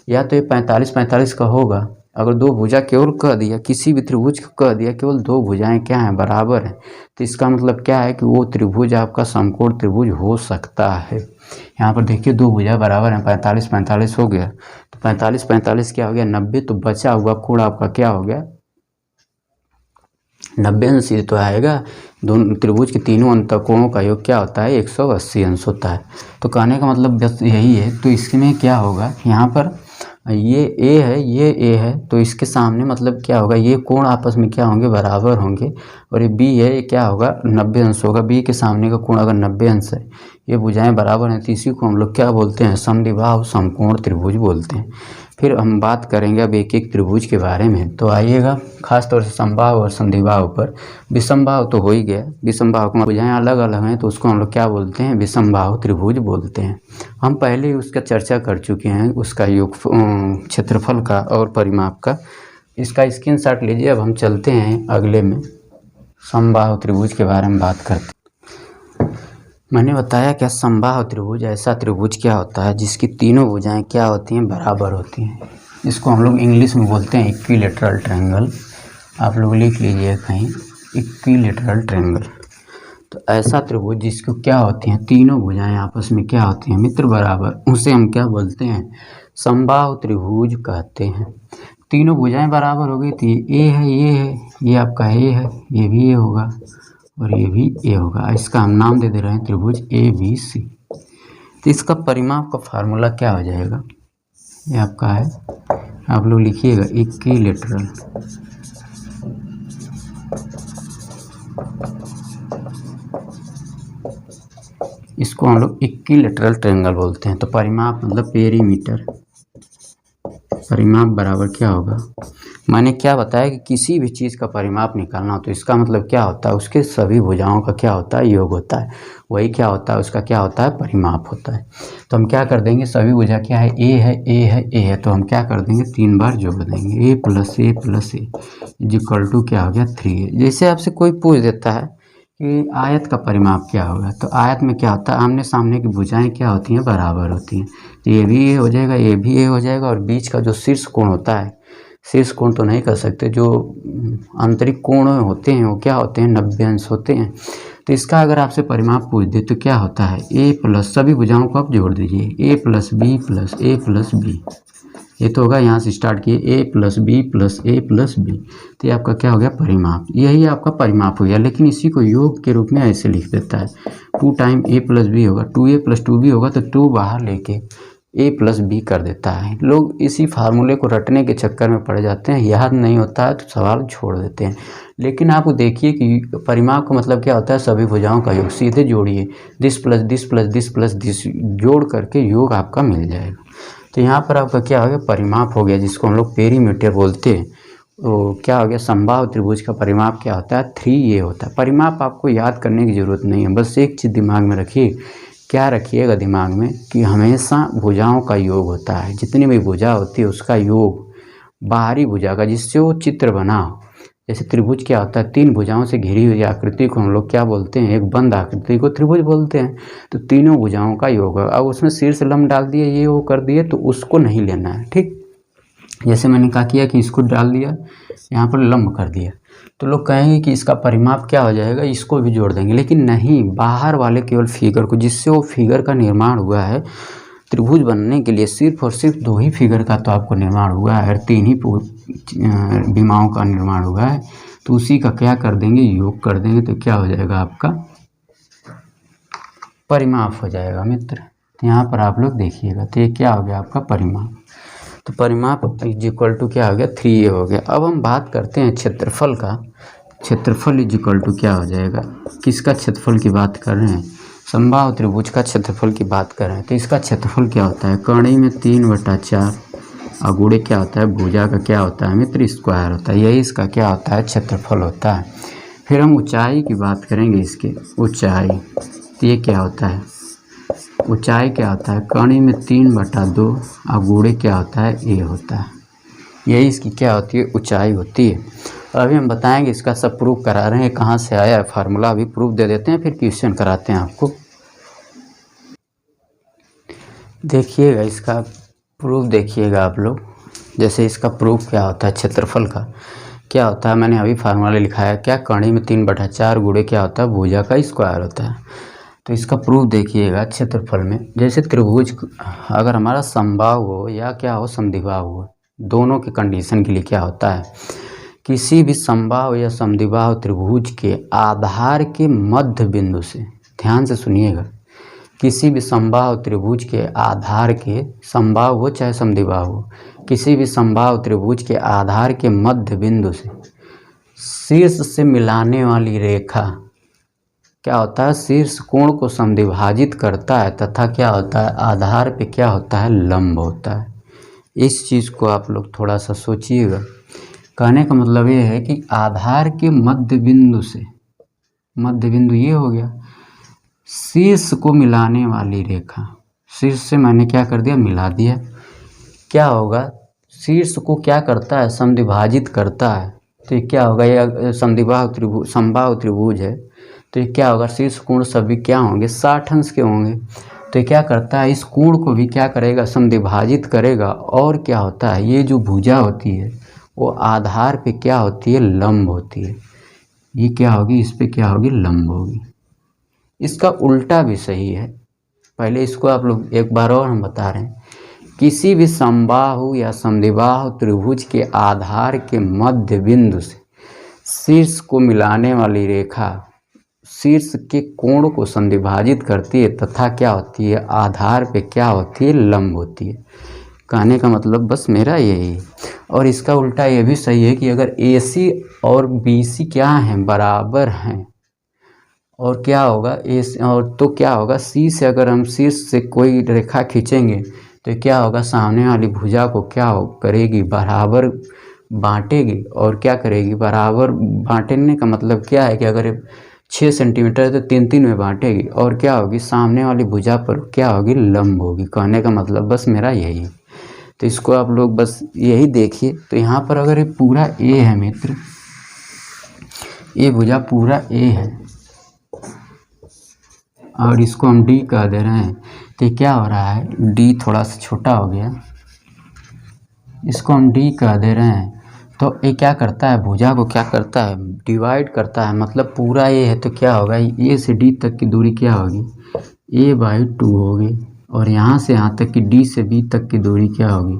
A: या तो ये 45 का होगा। अगर दो भुजा केवल कह दिया, किसी भी त्रिभुज को कह दिया केवल दो भुजाएं क्या हैं, बराबर हैं, तो इसका मतलब क्या है कि वो त्रिभुज आपका समकोण त्रिभुज हो सकता है। यहाँ पर देखिए दो भुजा बराबर हैं, 45 हो गया, तो 45 क्या हो गया, 90। तो बचा हुआ कोण आपका क्या हो गया, 90 अंश तो आएगा। दोनों त्रिभुज के तीनों अंतःकोणों का योग क्या होता है, 180 अंश होता है। तो कहने का मतलब बस यही है। तो इसमें क्या होगा, यहाँ पर ये ए है, ये ए है, तो इसके सामने मतलब क्या होगा, ये कोण आपस में क्या होंगे, बराबर होंगे। और ये बी है, ये क्या होगा, 90 अंश होगा। बी के सामने का कोण अगर 90 अंश है, ये भुजाएं बराबर हैं, तो इसी को हम लोग क्या बोलते हैं, समद्विबाहु समकोण त्रिभुज बोलते हैं। फिर हम बात करेंगे अब एक एक त्रिभुज के बारे में। तो आइएगा, खास तौर से समबाहु और संधिबाहु पर। विषमबाहु तो हो ही गया, विषमबाहु की भुजाएं अलग अलग हैं, तो उसको हम लोग क्या बोलते हैं, विषमबाहु त्रिभुज बोलते हैं। हम पहले ही उसका चर्चा कर चुके हैं, उसका योग क्षेत्रफल का और परिमाप का। इसका स्क्रीनशॉट लीजिए। अब हम चलते हैं अगले में, समबाहु त्रिभुज के बारे में बात करते हैं। मैंने बताया क्या, समबाहु त्रिभुज ऐसा त्रिभुज क्या होता है जिसकी तीनों भुजाएं क्या होती हैं, बराबर होती हैं। इसको हम लोग इंग्लिश में बोलते हैं इक्विलेटरल ट्रायंगल। आप लोग लिख लीजिए कहीं, इक्विलेटरल ट्रायंगल। तो ऐसा त्रिभुज जिसको क्या होती हैं, तीनों भुजाएं आपस में क्या होती हैं मित्र, बराबर, उसे हम क्या बोलते हैं, समबाहु त्रिभुज कहते हैं। तीनों भुजाएं बराबर हो गई, तो ये ए है, ये है, ये आपका ए है, ये भी ए होगा, और ये भी ए होगा। इसका हम नाम दे रहे हैं त्रिभुज ABC। तो इसका परिमाप का फार्मूला क्या हो जाएगा, ये आपका है, आप लोग लिखिएगा इक्विलैटरल। इसको हम लोग इक्विलैटरल ट्रायंगल बोलते हैं। तो परिमाप मतलब पेरीमीटर, परिमाप बराबर क्या होगा, मैंने क्या बताया कि किसी भी चीज़ का परिमाप निकालना हो तो इसका मतलब क्या होता है, उसके सभी भुजाओं का क्या होता है, योग होता है। वही क्या होता है, उसका क्या होता है, परिमाप होता है। तो हम क्या कर देंगे, सभी भुजा क्या है, ए है, ए है, ए है, तो हम क्या कर देंगे, 3 बार जोड़ देंगे, a plus a plus a equal to क्या हो गया 3a। जैसे आपसे कोई पूछ देता है कि आयत का परिमाप क्या होगा, तो आयत में क्या होता है, आमने सामने की भुजाएं क्या होती हैं, बराबर होती हैं। तो ये भी ए हो जाएगा, ये भी ए हो जाएगा, और बीच का जो शीर्ष कोण होता है, शीर्ष कोण तो नहीं कर सकते, जो आंतरिक कोण होते हैं वो क्या होते हैं, 90 अंश होते हैं। तो इसका अगर आपसे परिमाप पूछ दे तो क्या होता है, ए प्लस, सभी भुजाओं को आप जोड़ दीजिए, ए plus B plus a plus B. ये तो होगा, यहाँ से स्टार्ट किए, ए plus B plus a plus B. तो ये आपका क्या हो गया, परिमाप। यही आपका परिमाप हो गया। लेकिन इसी को योग के रूप में ऐसे लिख देता है, 2 टाइम ए प्लस बी होगा, 2a प्लस 2b होगा, तो 2 बाहर लेके ए प्लस बी कर देता है। लोग इसी फार्मूले को रटने के चक्कर में पड़ जाते हैं, याद नहीं होता है तो सवाल छोड़ देते हैं। लेकिन आप देखिए कि परिमाप का मतलब क्या होता है, सभी भुजाओं का योग। सीधे जोड़िए, this plus this plus this plus this, जोड़ करके योग आपका मिल जाएगा। तो यहाँ पर आपका क्या हो गया, परिमाप हो गया, जिसको हम लोग पेरीमीटर बोलते हैं। तो क्या हो गया, समबाहु त्रिभुज का परिमाप क्या होता है, 3a होता है। परिमाप आपको याद करने की ज़रूरत नहीं है, बस एक चीज़ दिमाग में रखिए, क्या रखिएगा दिमाग में, कि हमेशा भुजाओं का योग होता है। जितनी भी भुजा होती है उसका योग बाहरी भुजा का, जिससे वो चित्र बना हो। जैसे त्रिभुज क्या होता है, 3 भुजाओं से घिरी हुई आकृति को हम लोग क्या बोलते हैं, एक बंद आकृति को त्रिभुज बोलते हैं। तो तीनों भुजाओं का योग है। अब उसमें शीर्ष लंब डाल दिए, ये वो कर दिए, तो उसको नहीं लेना है, ठीक। जैसे मैंने कहा किया कि इसको डाल दिया, यहाँ पर लंब कर दिया, तो लोग कहेंगे कि इसका परिमाप क्या हो जाएगा, इसको भी जोड़ देंगे। लेकिन नहीं, बाहर वाले केवल फिगर को, जिससे वो फिगर का निर्माण हुआ है। त्रिभुज बनने के लिए सिर्फ और सिर्फ 2 ही फिगर का तो आपको निर्माण हुआ है, 3 ही विमाओं का निर्माण हुआ है। तो उसी का क्या कर देंगे, योग कर देंगे, तो क्या हो जाएगा, आपका परिमाप हो जाएगा मित्र। तो यहाँ पर आप लोग देखिएगा, तो ये क्या हो गया, आपका परिमाप। तो परिमाप इज इक्वल टू क्या हो गया, 3a हो गया। अब हम बात करते हैं क्षेत्रफल का। क्षेत्रफल इज इक्वल टू क्या हो जाएगा, किसका क्षेत्रफल की बात कर रहे हैं, समबाहु त्रिभुज का क्षेत्रफल की बात कर रहे हैं। तो इसका क्षेत्रफल क्या होता है, कर्ण में 3/4 और गुणे क्या होता है, भुजा का क्या होता है मित्र, स्क्वायर होता है। यही इसका क्या होता है, क्षेत्रफल होता है। फिर हम ऊंचाई की बात करेंगे, इसके ऊंचाई। तो ये क्या होता है, ऊंचाई क्या होता है, कर्ण में 3/2 और गुणे क्या होता है, a होता है। यही इसकी क्या होती है, ऊंचाई होती है। और अभी हम बताएंगे, इसका सब प्रूफ करा रहे हैं, कहाँ से आया है फार्मूला, अभी प्रूफ दे देते हैं, फिर क्वेश्चन कराते हैं आपको। देखिएगा इसका प्रूफ, देखिएगा आप लोग। जैसे इसका प्रूफ क्या होता है, क्षेत्रफल का क्या होता है, मैंने अभी फार्मूला लिखा है क्या, कर्ण में 3/4 गुणे क्या होता है, भुजा का स्क्वायर होता है। तो इसका प्रूफ देखिएगा क्षेत्रफल में। जैसे त्रिभुज अगर हमारा समबाहु हो या क्या हो, समद्विबाहु हो, दोनों के कंडीशन के लिए क्या होता है, किसी भी समबाहु या समद्विबाहु त्रिभुज के आधार के मध्य बिंदु से, ध्यान से सुनिएगा, किसी भी समबाहु त्रिभुज के आधार के, समबाहु हो चाहे समद्विबाहु हो, किसी भी समबाहु त्रिभुज के आधार के मध्य बिंदु से शीर्ष से मिलाने वाली रेखा क्या होता है, शीर्ष कोण को समद्विभाजित करता है, तथा क्या होता है, आधार पे क्या होता है, लंब होता है। इस चीज़ को आप लोग थोड़ा सा सोचिएगा। कहने का मतलब ये है कि आधार के मध्य बिंदु से, मध्य बिंदु ये हो गया, शीर्ष को मिलाने वाली रेखा, शीर्ष से मैंने क्या कर दिया, मिला दिया, क्या होगा, शीर्ष को क्या करता है, समद्विभाजित करता है। तो ये क्या होगा, ये समबाहु त्रिभुज है, तो ये क्या होगा, शीर्ष कोण सभी क्या होंगे, 60 अंश के होंगे। तो ये क्या करता है, इस कोण को भी क्या करेगा, समद्विभाजित करेगा। और क्या होता है, ये जो भुजा होती है वो आधार पे क्या होती है, लंब होती है। ये क्या होगी, इस पे क्या होगी, लंब होगी। इसका उल्टा भी सही है। पहले इसको आप लोग एक बार और हम बता रहे हैं, किसी भी समबाहु या समद्विबाहु त्रिभुज के आधार के मध्य बिंदु से शीर्ष को मिलाने वाली रेखा शीर्ष के कोण को संदिभाजित करती है तथा क्या होती है, आधार पे क्या होती है, लंब होती है। कहने का मतलब बस मेरा यही है। और इसका उल्टा ये भी सही है कि अगर AC और BC क्या हैं, बराबर हैं, और क्या होगा और तो क्या होगा, C से अगर हम शीर्ष से कोई रेखा खींचेंगे तो क्या होगा, सामने वाली भुजा को क्या करेगी, बराबर बांटेगी। और क्या करेगी, बराबर बांटने का मतलब क्या है कि अगर 6 सेंटीमीटर है तो 3 में बांटेगी, और क्या होगी, सामने वाली भुजा पर क्या होगी, लंब होगी। कहने का मतलब बस मेरा यही है। तो इसको आप लोग बस यही देखिए। तो यहाँ पर अगर ये पूरा A है मित्र, ये भुजा पूरा A है और इसको हम D कह दे रहे हैं, तो क्या हो रहा है, D थोड़ा सा छोटा हो गया, इसको हम D कह दे रहे हैं। तो ये क्या करता है, भुजा को क्या करता है, डिवाइड करता है। मतलब पूरा A है तो क्या होगा, A से D तक की दूरी क्या होगी, A/2 होगी। और यहाँ से यहाँ तक की D से B तक की दूरी क्या होगी,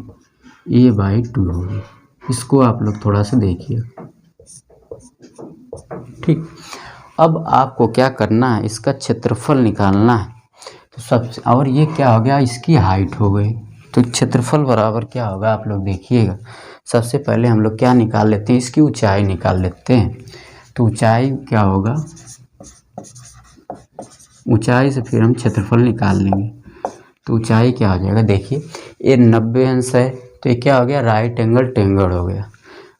A: A/2 होगी। इसको आप लोग थोड़ा सा देखिए, ठीक। अब आपको क्या करना है, इसका क्षेत्रफल निकालना है। तो सबसे, और ये क्या हो गया, इसकी हाइट हो गई। तो क्षेत्रफल बराबर क्या होगा, आप लोग देखिएगा। सबसे पहले हम लोग क्या निकाल लेते हैं, इसकी ऊंचाई निकाल लेते हैं। तो ऊंचाई क्या होगा, ऊंचाई से फिर हम क्षेत्रफल निकाल लेंगे। तो ऊंचाई क्या हो जाएगा, देखिए ये 90 अंश है, तो ये क्या हो गया, राइट एंगल ट्रायंगल हो गया,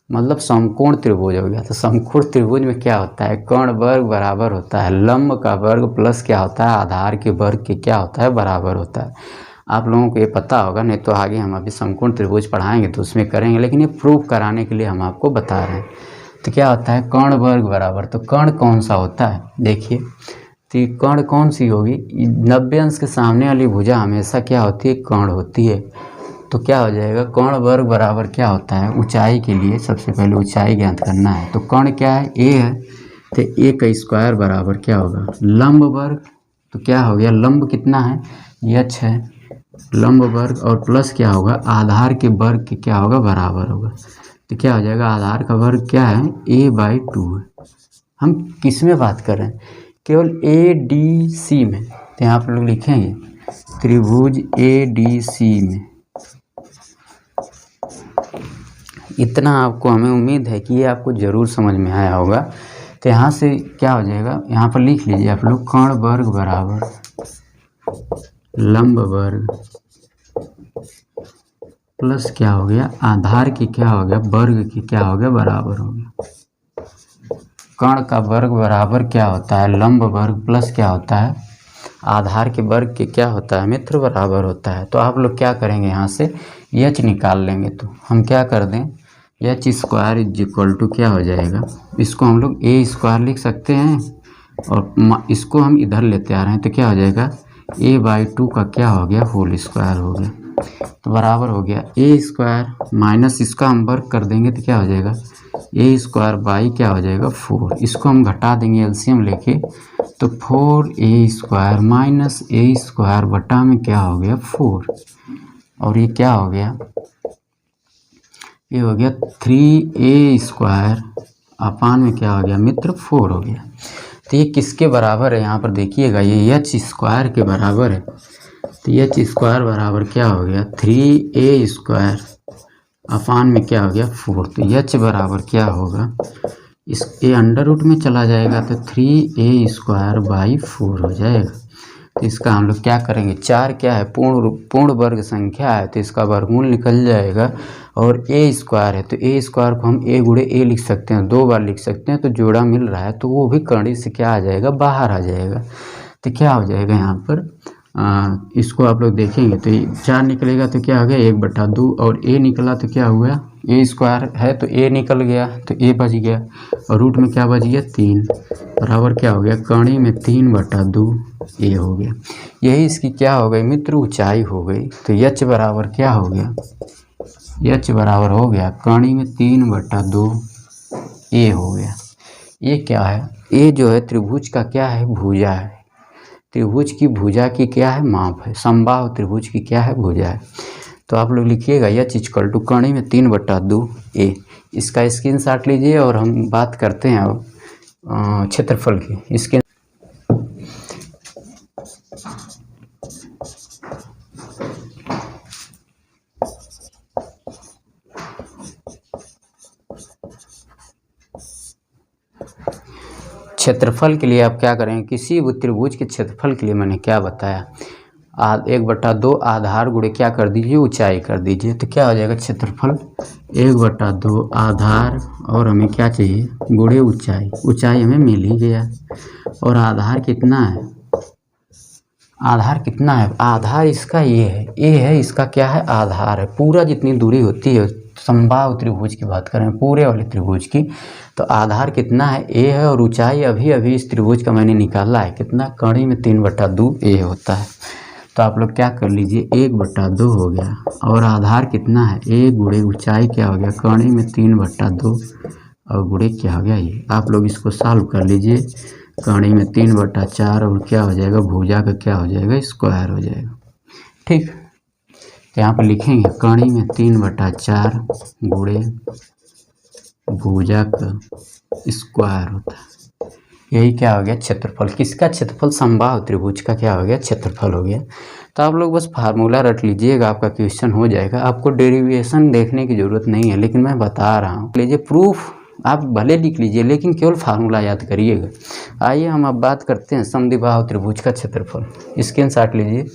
A: मतलब समकोण त्रिभुज हो गया। तो समकोण त्रिभुज में क्या होता है, कर्ण वर्ग बराबर होता है लंब का वर्ग प्लस क्या होता है, आधार के वर्ग के क्या होता है, बराबर होता है। आप लोगों को ये पता होगा, नहीं तो आगे हम अभी समकोण त्रिभुज पढ़ाएंगे तो उसमें करेंगे, लेकिन ये प्रूफ कराने के लिए हम आपको बता रहे हैं। तो क्या होता है, कर्ण वर्ग बराबर, तो कर्ण कौन सा होता है, देखिए तो कर्ण कौन सी होगी, 90 अंश के सामने वाली भुजा हमेशा क्या होती है, कर्ण होती है। तो क्या हो जाएगा, कर्ण वर्ग बराबर क्या होता है, ऊंचाई के लिए सबसे पहले ऊंचाई ज्ञात करना है। तो कर्ण क्या है, A है, तो A का स्क्वायर बराबर क्या होगा, लंब वर्ग। तो क्या हो गया, लंब कितना है, H है, लंब वर्ग और प्लस क्या होगा, आधार के वर्ग के क्या होगा, बराबर होगा। तो क्या हो जाएगा, आधार का वर्ग क्या है, A/2 है। हम किस में बात कर रहे हैं, केवल ADC में। तो यहाँ पर लोग लिखेंगे त्रिभुज ADC में। इतना आपको, हमें उम्मीद है कि ये आपको ज़रूर समझ में आया होगा। तो यहाँ से क्या हो जाएगा, यहाँ पर लिख लीजिए आप लोग, कर्ण वर्ग बराबर लंब वर्ग प्लस क्या हो गया, आधार की क्या हो गया, वर्ग की क्या हो गया, बराबर हो गया। कर्ण का वर्ग बराबर क्या होता है, लंब वर्ग प्लस क्या होता है, आधार के वर्ग के क्या होता है मित्र, बराबर होता है। तो आप लोग क्या करेंगे, यहाँ से H निकाल लेंगे। तो हम क्या कर दें, H square is equal to क्या हो जाएगा, इसको हम लोग A स्क्वायर लिख सकते हैं और इसको हम इधर लेते आ रहे हैं। तो क्या हो जाएगा, A/2 का क्या हो गया, होल स्क्वायर हो गया। तो बराबर हो गया A स्क्वायर माइनस इसका हम वर्ग कर देंगे तो क्या हो जाएगा, A स्क्वायर बाई क्या हो जाएगा, 4। इसको हम घटा देंगे एलसीएम लेके, तो 4A square minus A square बटा में क्या हो गया, 4। और ये क्या हो गया, ये हो गया 3A स्क्वायर अपान में क्या हो गया मित्र, 4 हो गया। तो ये किसके बराबर है, यहाँ पर देखिएगा, ये H स्क्वायर के बराबर है। तो H स्क्वायर बराबर क्या हो गया, 3A स्क्वायर अपान में क्या हो गया, 4। तो H बराबर क्या होगा, इस A अंडर रूट में चला जाएगा तो 3A स्क्वायर बाई 4 हो जाएगा। तो इसका हम लोग क्या करेंगे, 4 क्या है, पूर्ण वर्ग संख्या है, तो इसका वर्गमूल निकल जाएगा। और A स्क्वायर है, तो A स्क्वायर को हम A गुणे A लिख सकते हैं, 2 बार लिख सकते हैं। तो जोड़ा मिल रहा है तो वो भी कड़ी से क्या आ जाएगा, बाहर आ जाएगा। तो क्या हो जाएगा यहाँ पर, इसको आप लोग देखेंगे तो 4 निकलेगा तो क्या हो गया, 1/2। और A निकला तो क्या हुआ, A स्क्वायर है तो A निकल गया तो A बच गया, और रूट में क्या बच गया, 3 बराबर क्या हो गया, कड़ी में 3/2 A हो गया। यही इसकी क्या हो गई मित्र, ऊंचाई हो गई। तो H बराबर क्या हो गया, H बराबर हो गया कड़ी में 3/2 A हो गया। ये क्या है, A जो है त्रिभुज का क्या है, भुजा है। त्रिभुज की भुजा की क्या है, माप है। समबाहु त्रिभुज की क्या है, भुजा है। तो आप लोग लिखिएगा H इक्वल टू कड़ी में 3/2 A। इसका स्क्रीनशॉट लीजिए और हम बात करते हैं अब क्षेत्रफल की। इसके क्षेत्रफल के लिए आप क्या करेंगे, किसी भी त्रिभुज के क्षेत्रफल के लिए मैंने क्या बताया, 1/2 आधार गुणे क्या कर दीजिए, ऊंचाई कर दीजिए। तो क्या हो जाएगा, क्षेत्रफल 1/2 आधार और हमें क्या चाहिए, गुणे ऊंचाई। ऊंचाई हमें मिल ही गया और आधार कितना है, आधार कितना है, आधार इसका ये है, इसका क्या है, आधार है। पूरा जितनी दूरी होती है समबाहु त्रिभुज की बात करें, पूरे वाले त्रिभुज की, तो आधार कितना है, ए है। और ऊंचाई अभी अभी इस त्रिभुज का मैंने निकाला है, कितना, कड़ी में 3/2 ए होता है। तो आप लोग क्या कर लीजिए, 1/2 हो गया और आधार कितना है, ए गुणे ऊंचाई क्या हो गया, कड़ी में 3/2 और गुणे क्या हो गया ये। आप लोग इसको सॉल्व कर लीजिए, कड़ी में 3/4 और क्या हो जाएगा, भुजा का क्या हो जाएगा, स्क्वायर हो जाएगा। ठीक, तो यहाँ पर लिखेंगे कड़ी में 3/4 गुणे भुजा का स्क्वायर होता है। यही क्या हो गया, क्षेत्रफल। किसका क्षेत्रफल, समबाहु त्रिभुज का क्या हो गया, क्षेत्रफल हो गया। तो आप लोग बस फार्मूला रट लीजिएगा, आपका क्वेश्चन हो जाएगा। आपको डेरिवेशन देखने की ज़रूरत नहीं है, लेकिन मैं बता रहा हूँ। लीजिए प्रूफ आप भले लिख लीजिए, लेकिन केवल फार्मूला याद करिएगा। आइए हम अब बात करते हैं समद्विबाहु त्रिभुज का क्षेत्रफल। स्क्रीनशॉट लीजिए।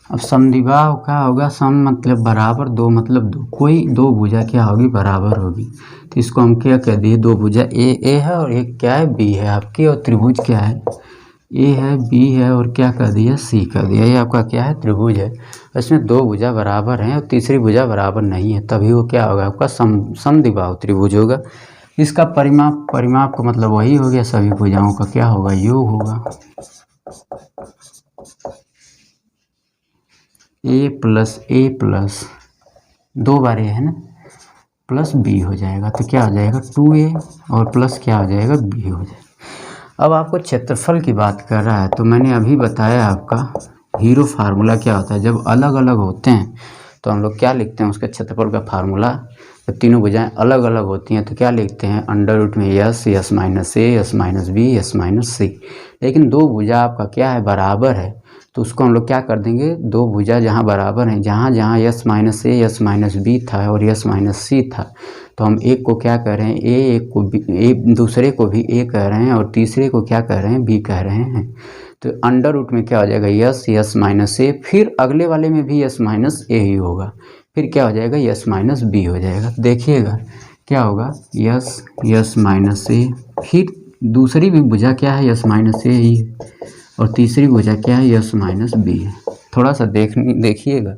A: अब समद्विबाहु क्या होगा, सम मतलब बराबर, दो मतलब दो, कोई दो भुजा क्या होगी, बराबर होगी। तो इसको हम क्या कह दिए, दो भुजा ए है और एक क्या है, बी है आपकी, और त्रिभुज क्या है, ए है, बी है और क्या कर दिया, सी कर दिया। ये आपका क्या है, त्रिभुज है। इसमें दो भुजा बराबर हैं और तीसरी भुजा बराबर नहीं है, तभी वो क्या होगा, आपका समद्विबाहु त्रिभुज होगा। इसका परिमाप का मतलब वही हो गया, सभी भुजाओं का क्या होगा, योग होगा। ए प्लस दो बार ए है ना, प्लस बी हो जाएगा। तो क्या हो जाएगा, 2a और प्लस क्या हो जाएगा, बी हो जाएगा। अब आपको क्षेत्रफल की बात कर रहा है, तो मैंने अभी बताया आपका हीरो फार्मूला क्या होता है। जब अलग अलग होते हैं तो हम लोग क्या लिखते हैं, उसके क्षेत्रफल का फार्मूला। जब तीनों भुजाएं अलग अलग होती हैं तो क्या लिखते हैं, अंडर रूट में s minus a, s minus b, s minus c. लेकिन दो भुजा आपका क्या है, बराबर है, तो उसको हम लोग क्या कर देंगे, दो भुजा जहाँ बराबर हैं, जहाँ जहाँ yes minus a, s minus B था और यस माइनस सी था, तो हम एक को क्या कह रहे हैं, ए, एक को बी, ए, दूसरे को भी ए कह रहे हैं और तीसरे को क्या कह रहे हैं, बी कह रहे हैं। तो अंडर रूट में क्या हो जाएगा, यस माइनस ए, फिर अगले वाले में भी यस माइनस ए ही होगा, फिर क्या हो जाएगा, यस माइनस बी हो जाएगा। देखिएगा क्या होगा, यस माइनस ए, फिर दूसरी भी भुजा क्या है, यस माइनस ए ही है, और तीसरी भुजा क्या है, यस माइनस बी है। थोड़ा सा देखिएगा,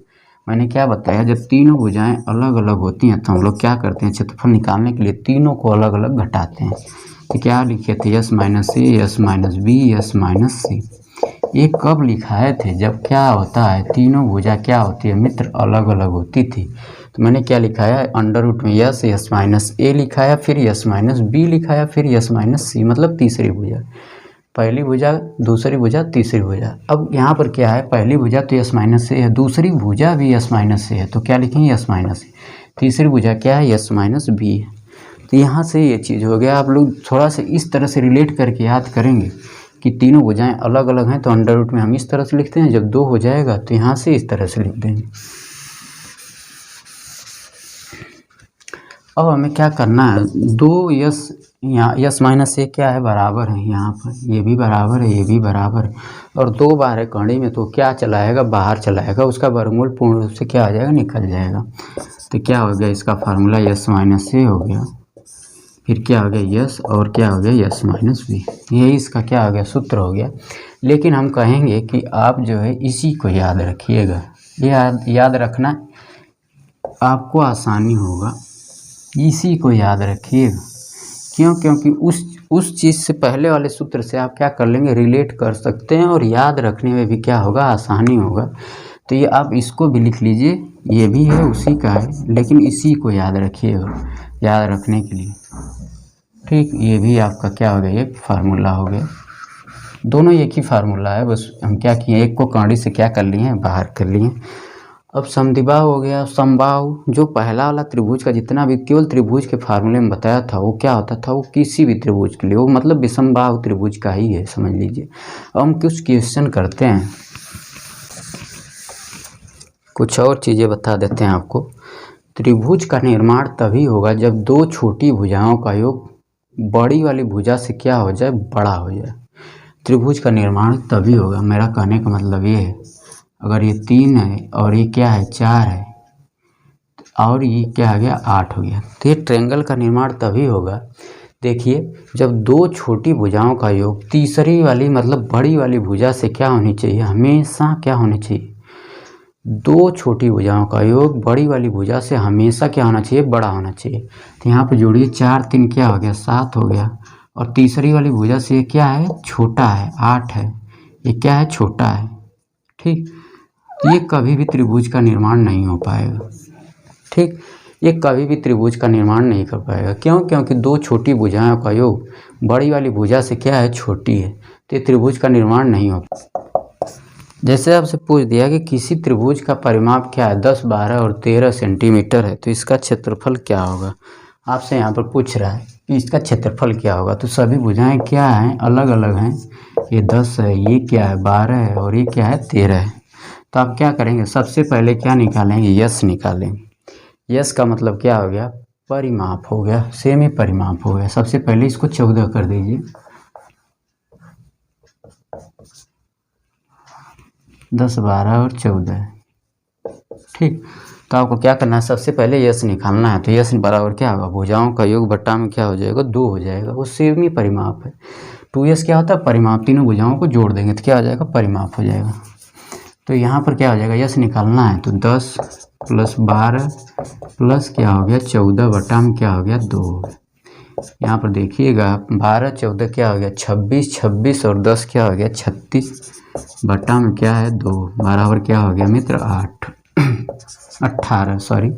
A: मैंने क्या बताया, जब तीनों भुजाएं अलग अलग होती हैं तो हम लोग क्या करते हैं, क्षेत्रफल निकालने के लिए तीनों को अलग अलग घटाते हैं। तो क्या लिखे थे, s minus a, s minus b, s minus c. ये कब लिखाए थे, जब क्या होता है, तीनों भुजा क्या होती है मित्र, अलग अलग होती थी। तो मैंने क्या लिखाया, अंडर रूट में यस माइनस ए लिखाया, फिर यस माइनस बी लिखाया, फिर यस माइनस सी, मतलब तीसरी भुजा, पहली भुजा, दूसरी भुजा, तीसरी भुजा। अब यहाँ पर क्या है, पहली भुजा तो यस माइनस से है, दूसरी भुजा भी यस माइनस से है, तो क्या लिखेंगे, यस माइनस से। तीसरी भुजा क्या है, यस माइनस बी है। तो यहाँ से ये चीज़ हो गया। आप लोग थोड़ा सा इस तरह से रिलेट करके याद करेंगे कि तीनों भुजाएं अलग अलग हैं, तो अंडर रूट में हम इस तरह से लिखते हैं, जब दो हो जाएगा तो यहाँ से इस तरह से लिख देंगे। अब हमें क्या करना है, दो यस, यहाँ यस माइनस ए क्या है, बराबर है, यहाँ पर ये भी बराबर है, ये भी बराबर है, और दो बार है कड़ी में, तो क्या चलाएगा, बाहर चलाएगा, उसका वर्गमूल पूर्ण रूप से क्या हो जाएगा, निकल जाएगा। तो क्या हो गया, इसका फार्मूला यस माइनस ए हो गया, फिर क्या हो गया, यस, और क्या हो गया, यस माइनस बी। यही इसका क्या हो गया, सूत्र हो गया। लेकिन हम कहेंगे कि आप जो है इसी को याद रखिएगा, याद रखना आपको आसानी होगा, इसी को याद रखिएगा। क्यों, क्योंकि उस चीज़ से पहले वाले सूत्र से आप क्या कर लेंगे, रिलेट कर सकते हैं और याद रखने में भी क्या होगा, आसानी होगा। तो ये आप इसको भी लिख लीजिए, ये भी है उसी का है, लेकिन इसी को याद रखिएगा, याद रखने के लिए। ठीक, ये भी आपका क्या हो गया, एक फार्मूला हो गया। दोनों एक ही फार्मूला है, बस हम क्या किए, एक को कांडी से क्या कर लिए, बाहर कर लिए। अब समद्विबाहु हो गया। समबाहु, जो पहला वाला त्रिभुज का जितना भी केवल त्रिभुज के फार्मूले में बताया था, वो क्या होता था, वो किसी भी त्रिभुज के लिए, वो मतलब विषमबाहु त्रिभुज का ही है, समझ लीजिए। अब हम कुछ क्वेश्चन करते हैं, कुछ और चीज़ें बता देते हैं आपको। त्रिभुज का निर्माण तभी होगा जब दो छोटी भुजाओं का योग बड़ी वाली भुजा से क्या हो जाए, बड़ा हो जाए। त्रिभुज का निर्माण तभी होगा, मेरा कहने का मतलब ये है, अगर ये 3 है और ये क्या है 4 है और ये क्या आ गया 8 हो गया, तो ये ट्रायंगल का निर्माण तभी होगा। देखिए जब दो छोटी भुजाओं का योग तीसरी वाली मतलब बड़ी वाली भुजा से क्या होनी चाहिए, हमेशा क्या होनी चाहिए, दो छोटी भुजाओं का योग बड़ी वाली भुजा से हमेशा क्या होना चाहिए, बड़ा होना चाहिए। तो यहाँ पर जोड़िए 4 3 क्या हो गया 7 हो गया, और तीसरी वाली भुजा से क्या है, छोटा है 8 है, ये क्या है छोटा है, ठीक। ये कभी भी त्रिभुज का निर्माण नहीं हो पाएगा, ठीक। ये कभी भी त्रिभुज का निर्माण नहीं कर पाएगा, क्यों, क्योंकि दो छोटी भुजाओं का योग बड़ी वाली भुजा से क्या है, छोटी है, तो ये त्रिभुज का निर्माण नहीं हो। जैसे आपसे पूछ दिया कि किसी त्रिभुज का परिमाप क्या है, 10 12 और 13 सेंटीमीटर है, तो इसका क्षेत्रफल क्या होगा, आपसे यहाँ पर पूछ रहा है कि इसका क्षेत्रफल क्या होगा। तो सभी भुजाएं क्या हैं, अलग अलग हैं, ये 10 है, ये क्या है 12 है, और ये क्या है 13 है। तो आप क्या करेंगे, सबसे पहले क्या निकालेंगे, यस निकालेंगे। यस का मतलब क्या हो गया, परिमाप हो गया, सेमी परिमाप हो गया। सबसे पहले इसको 14 कर दीजिए, 10 12 और 14, ठीक। तो आपको क्या करना है, सबसे पहले यस निकालना है। तो यस बराबर क्या होगा, भुजाओं का योग बट्टा में क्या हो जाएगा, 2 हो जाएगा, वो सेमी परिमाप है। 2s क्या होता है, परिमाप, तीनों भुजाओं को जोड़ देंगे तो क्या हो जाएगा, परिमाप हो जाएगा। तो यहाँ पर क्या हो जाएगा, यस निकालना है, तो 10 + 12 प्लस क्या हो गया 14 बटा में क्या हो गया 2 हो गया। यहाँ पर देखिएगा 12 14 क्या हो गया 26, 26 और 10 क्या हो गया 36 बटा में क्या है 2 बराबर क्या हो गया मित्र 8 18 सॉरी।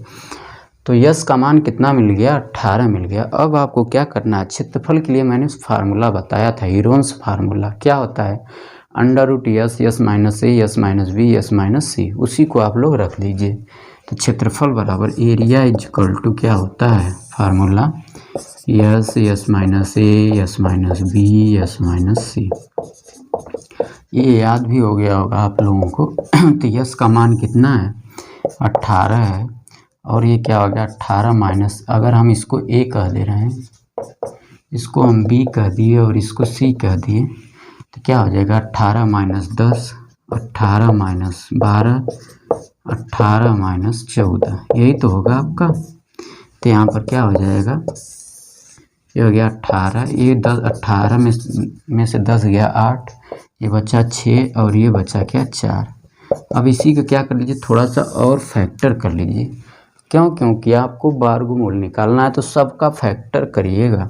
A: तो यस का मान कितना मिल गया, 18 मिल गया। अब आपको क्या करना है, क्षेत्रफल के लिए मैंने फार्मूला बताया था, हीरोन्स फार्मूला क्या होता है, √S S - A S - B S - C, उसी को आप लोग रख लीजिए। तो क्षेत्रफल बराबर एरिया इक्वल टू क्या होता है, formula S A S - B S - C। ये याद भी हो गया होगा आप लोगों को। तो यस का मान कितना है 18 है, और ये क्या हो गया 18 माइनस, अगर हम इसको A कह दे रहे हैं, इसको हम B कह दिए और इसको C कह दिए, तो क्या हो जाएगा 18 - 10 18 - 12 18 - 14, यही तो होगा आपका। तो यहाँ पर क्या हो जाएगा, ये हो गया 18, ये 10 18 में से 10 गया 8, ये बचा 6 और ये बचा क्या 4। अब इसी का क्या कर लीजिए, थोड़ा सा और फैक्टर कर लीजिए, क्यों, क्योंकि आपको वर्गमूल निकालना है तो सबका फैक्टर करिएगा।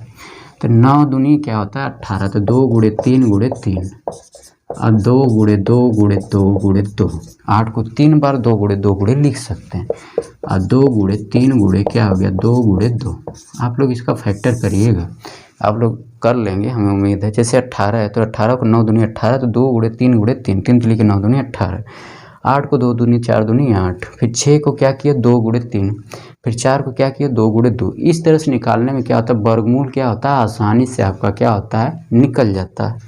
A: तो 9 दूनी क्या होता है 18, तो 2 × 3 × 3 और 2 × 2 × 2 × 2, 8 को 3 बार 2 × 2 × लिख सकते हैं, और 2 × 3 × क्या हो गया 2 × 2। आप लोग इसका फैक्टर करिएगा, आप लोग कर लेंगे हमें उम्मीद है। जैसे 18 है तो 18 को 9 दूनी 18, तो 2 × 3 × 3 3 तो लिखे 9 दूनी 18, 8 को 2 दूनी 4 दूनी 8, फिर 6 को क्या किया 2 × 3, फिर 4 को क्या किया 2 × 2। इस तरह से निकालने में क्या होता है, वर्गमूल क्या होता है आसानी से आपका क्या होता है निकल जाता है।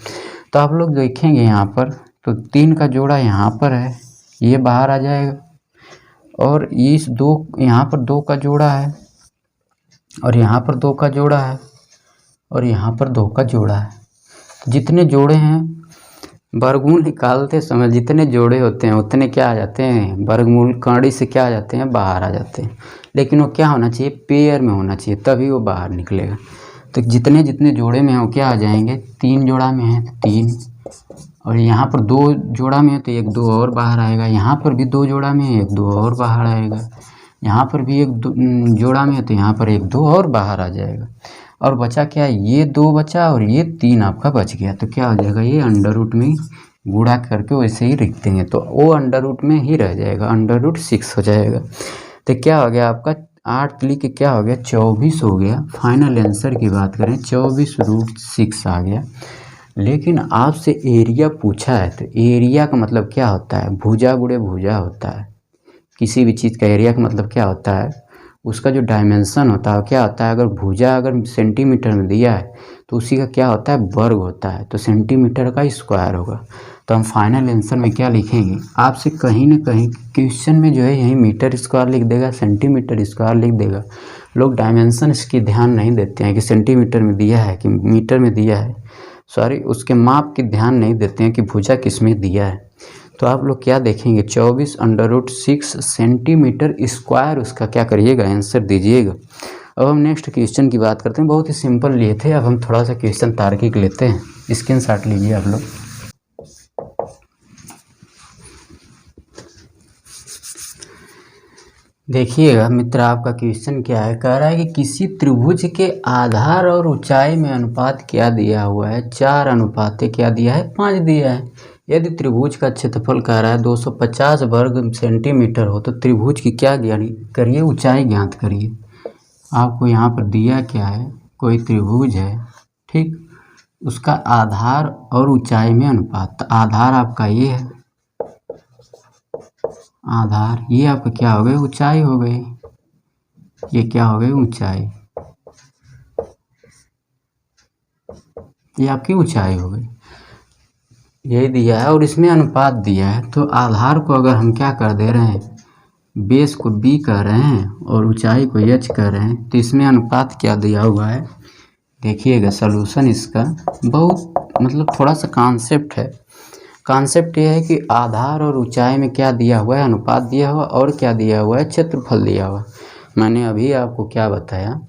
A: तो आप लोग देखेंगे यहाँ पर, तो 3 का जोड़ा यहाँ पर है, ये बाहर आ जाएगा, और इस 2 यहाँ पर 2 का जोड़ा है, और यहाँ पर 2 का जोड़ा है, और यहाँ पर 2 का जोड़ा है। जितने जोड़े हैं वर्गमूल निकालते समय जितने जोड़े होते हैं उतने क्या आ जाते हैं, वर्गमूल कड़ी से क्या आ जाते हैं, बाहर आ जाते हैं। लेकिन वो क्या होना चाहिए, पेयर में होना चाहिए, तभी वो बाहर निकलेगा। तो जितने जितने जोड़े में हैं वो क्या आ जाएंगे, 3 जोड़ा में है 3, और यहाँ पर 2 जोड़ा में है तो 1 2 और बाहर आएगा, यहाँ पर भी 2 जोड़ा में है 1 2 और बाहर आएगा, यहाँ पर भी 1 जोड़ा में है तो यहाँ पर 1 2 और बाहर आ जाएगा। और बचा क्या, ये 2 बचा और ये 3 आपका बच गया। तो क्या हो जाएगा, ये अंडर रूट में गुणा करके वैसे ही लिख देंगे, तो वो अंडर रूट में ही रह जाएगा, √6 हो जाएगा। तो क्या हो गया आपका 8 लिख के क्या हो गया 24 हो गया। फाइनल आंसर की बात करें 24√6 आ गया। लेकिन आपसे एरिया पूछा है, तो एरिया का मतलब क्या होता है, भुजा गुणे भुजा होता है। किसी भी चीज़ का एरिया का मतलब क्या होता है, उसका जो डायमेंशन होता है क्या होता है। अगर भुजा अगर सेंटीमीटर में दिया है तो उसी का क्या होता है वर्ग होता है, तो सेंटीमीटर का स्क्वायर होगा। तो हम फाइनल आंसर में क्या लिखेंगे, आपसे कहीं ना कहीं क्वेश्चन में जो है यही मीटर स्क्वायर लिख देगा, सेंटीमीटर स्क्वायर लिख देगा, लोग डायमेंशन इसकी ध्यान नहीं देते हैं कि सेंटीमीटर में दिया है कि मीटर में दिया है, सॉरी उसके माप की ध्यान नहीं देते हैं कि भुजा किस में दिया है। तो आप लोग क्या देखेंगे 24√6 सेंटीमीटर स्क्वायर उसका क्या करिएगा आंसर दीजिएगा। अब हम नेक्स्ट क्वेश्चन की बात करते हैं। बहुत ही सिंपल लिए थे, अब हम थोड़ा सा क्वेश्चन तार्किक लेते हैं। स्क्रीनशॉट लीजिए आप लोग। देखिएगा मित्र, आपका क्वेश्चन क्या है, कह रहा है कि किसी त्रिभुज के आधार और ऊंचाई में अनुपात क्या दिया हुआ है, 4 क्या दिया है, 5 दिया है। यदि त्रिभुज का क्षेत्रफल कह रहा है 250 वर्ग सेंटीमीटर हो तो त्रिभुज की क्या ज्ञान करिए, ऊंचाई ज्ञात करिए। आपको यहाँ पर दिया क्या है, कोई त्रिभुज है, ठीक, उसका आधार और ऊंचाई में अनुपात। आधार आपका ये है, आधार ये आपका क्या हो गई, ऊंचाई हो गई, ये क्या हो गई, ऊंचाई, ये आपकी ऊंचाई हो गई, यही दिया है। और इसमें अनुपात दिया है, तो आधार को अगर हम क्या कर दे रहे हैं, बेस को b कर रहे हैं और ऊंचाई को h कर रहे हैं, तो इसमें अनुपात क्या दिया हुआ है। देखिएगा सलूशन इसका बहुत मतलब थोड़ा सा कॉन्सेप्ट है। कॉन्सेप्ट ये है कि आधार और ऊंचाई में क्या दिया हुआ है, अनुपात दिया हुआ, और क्या दिया हुआ है, क्षेत्रफल दिया हुआ। मैंने अभी आपको क्या बताया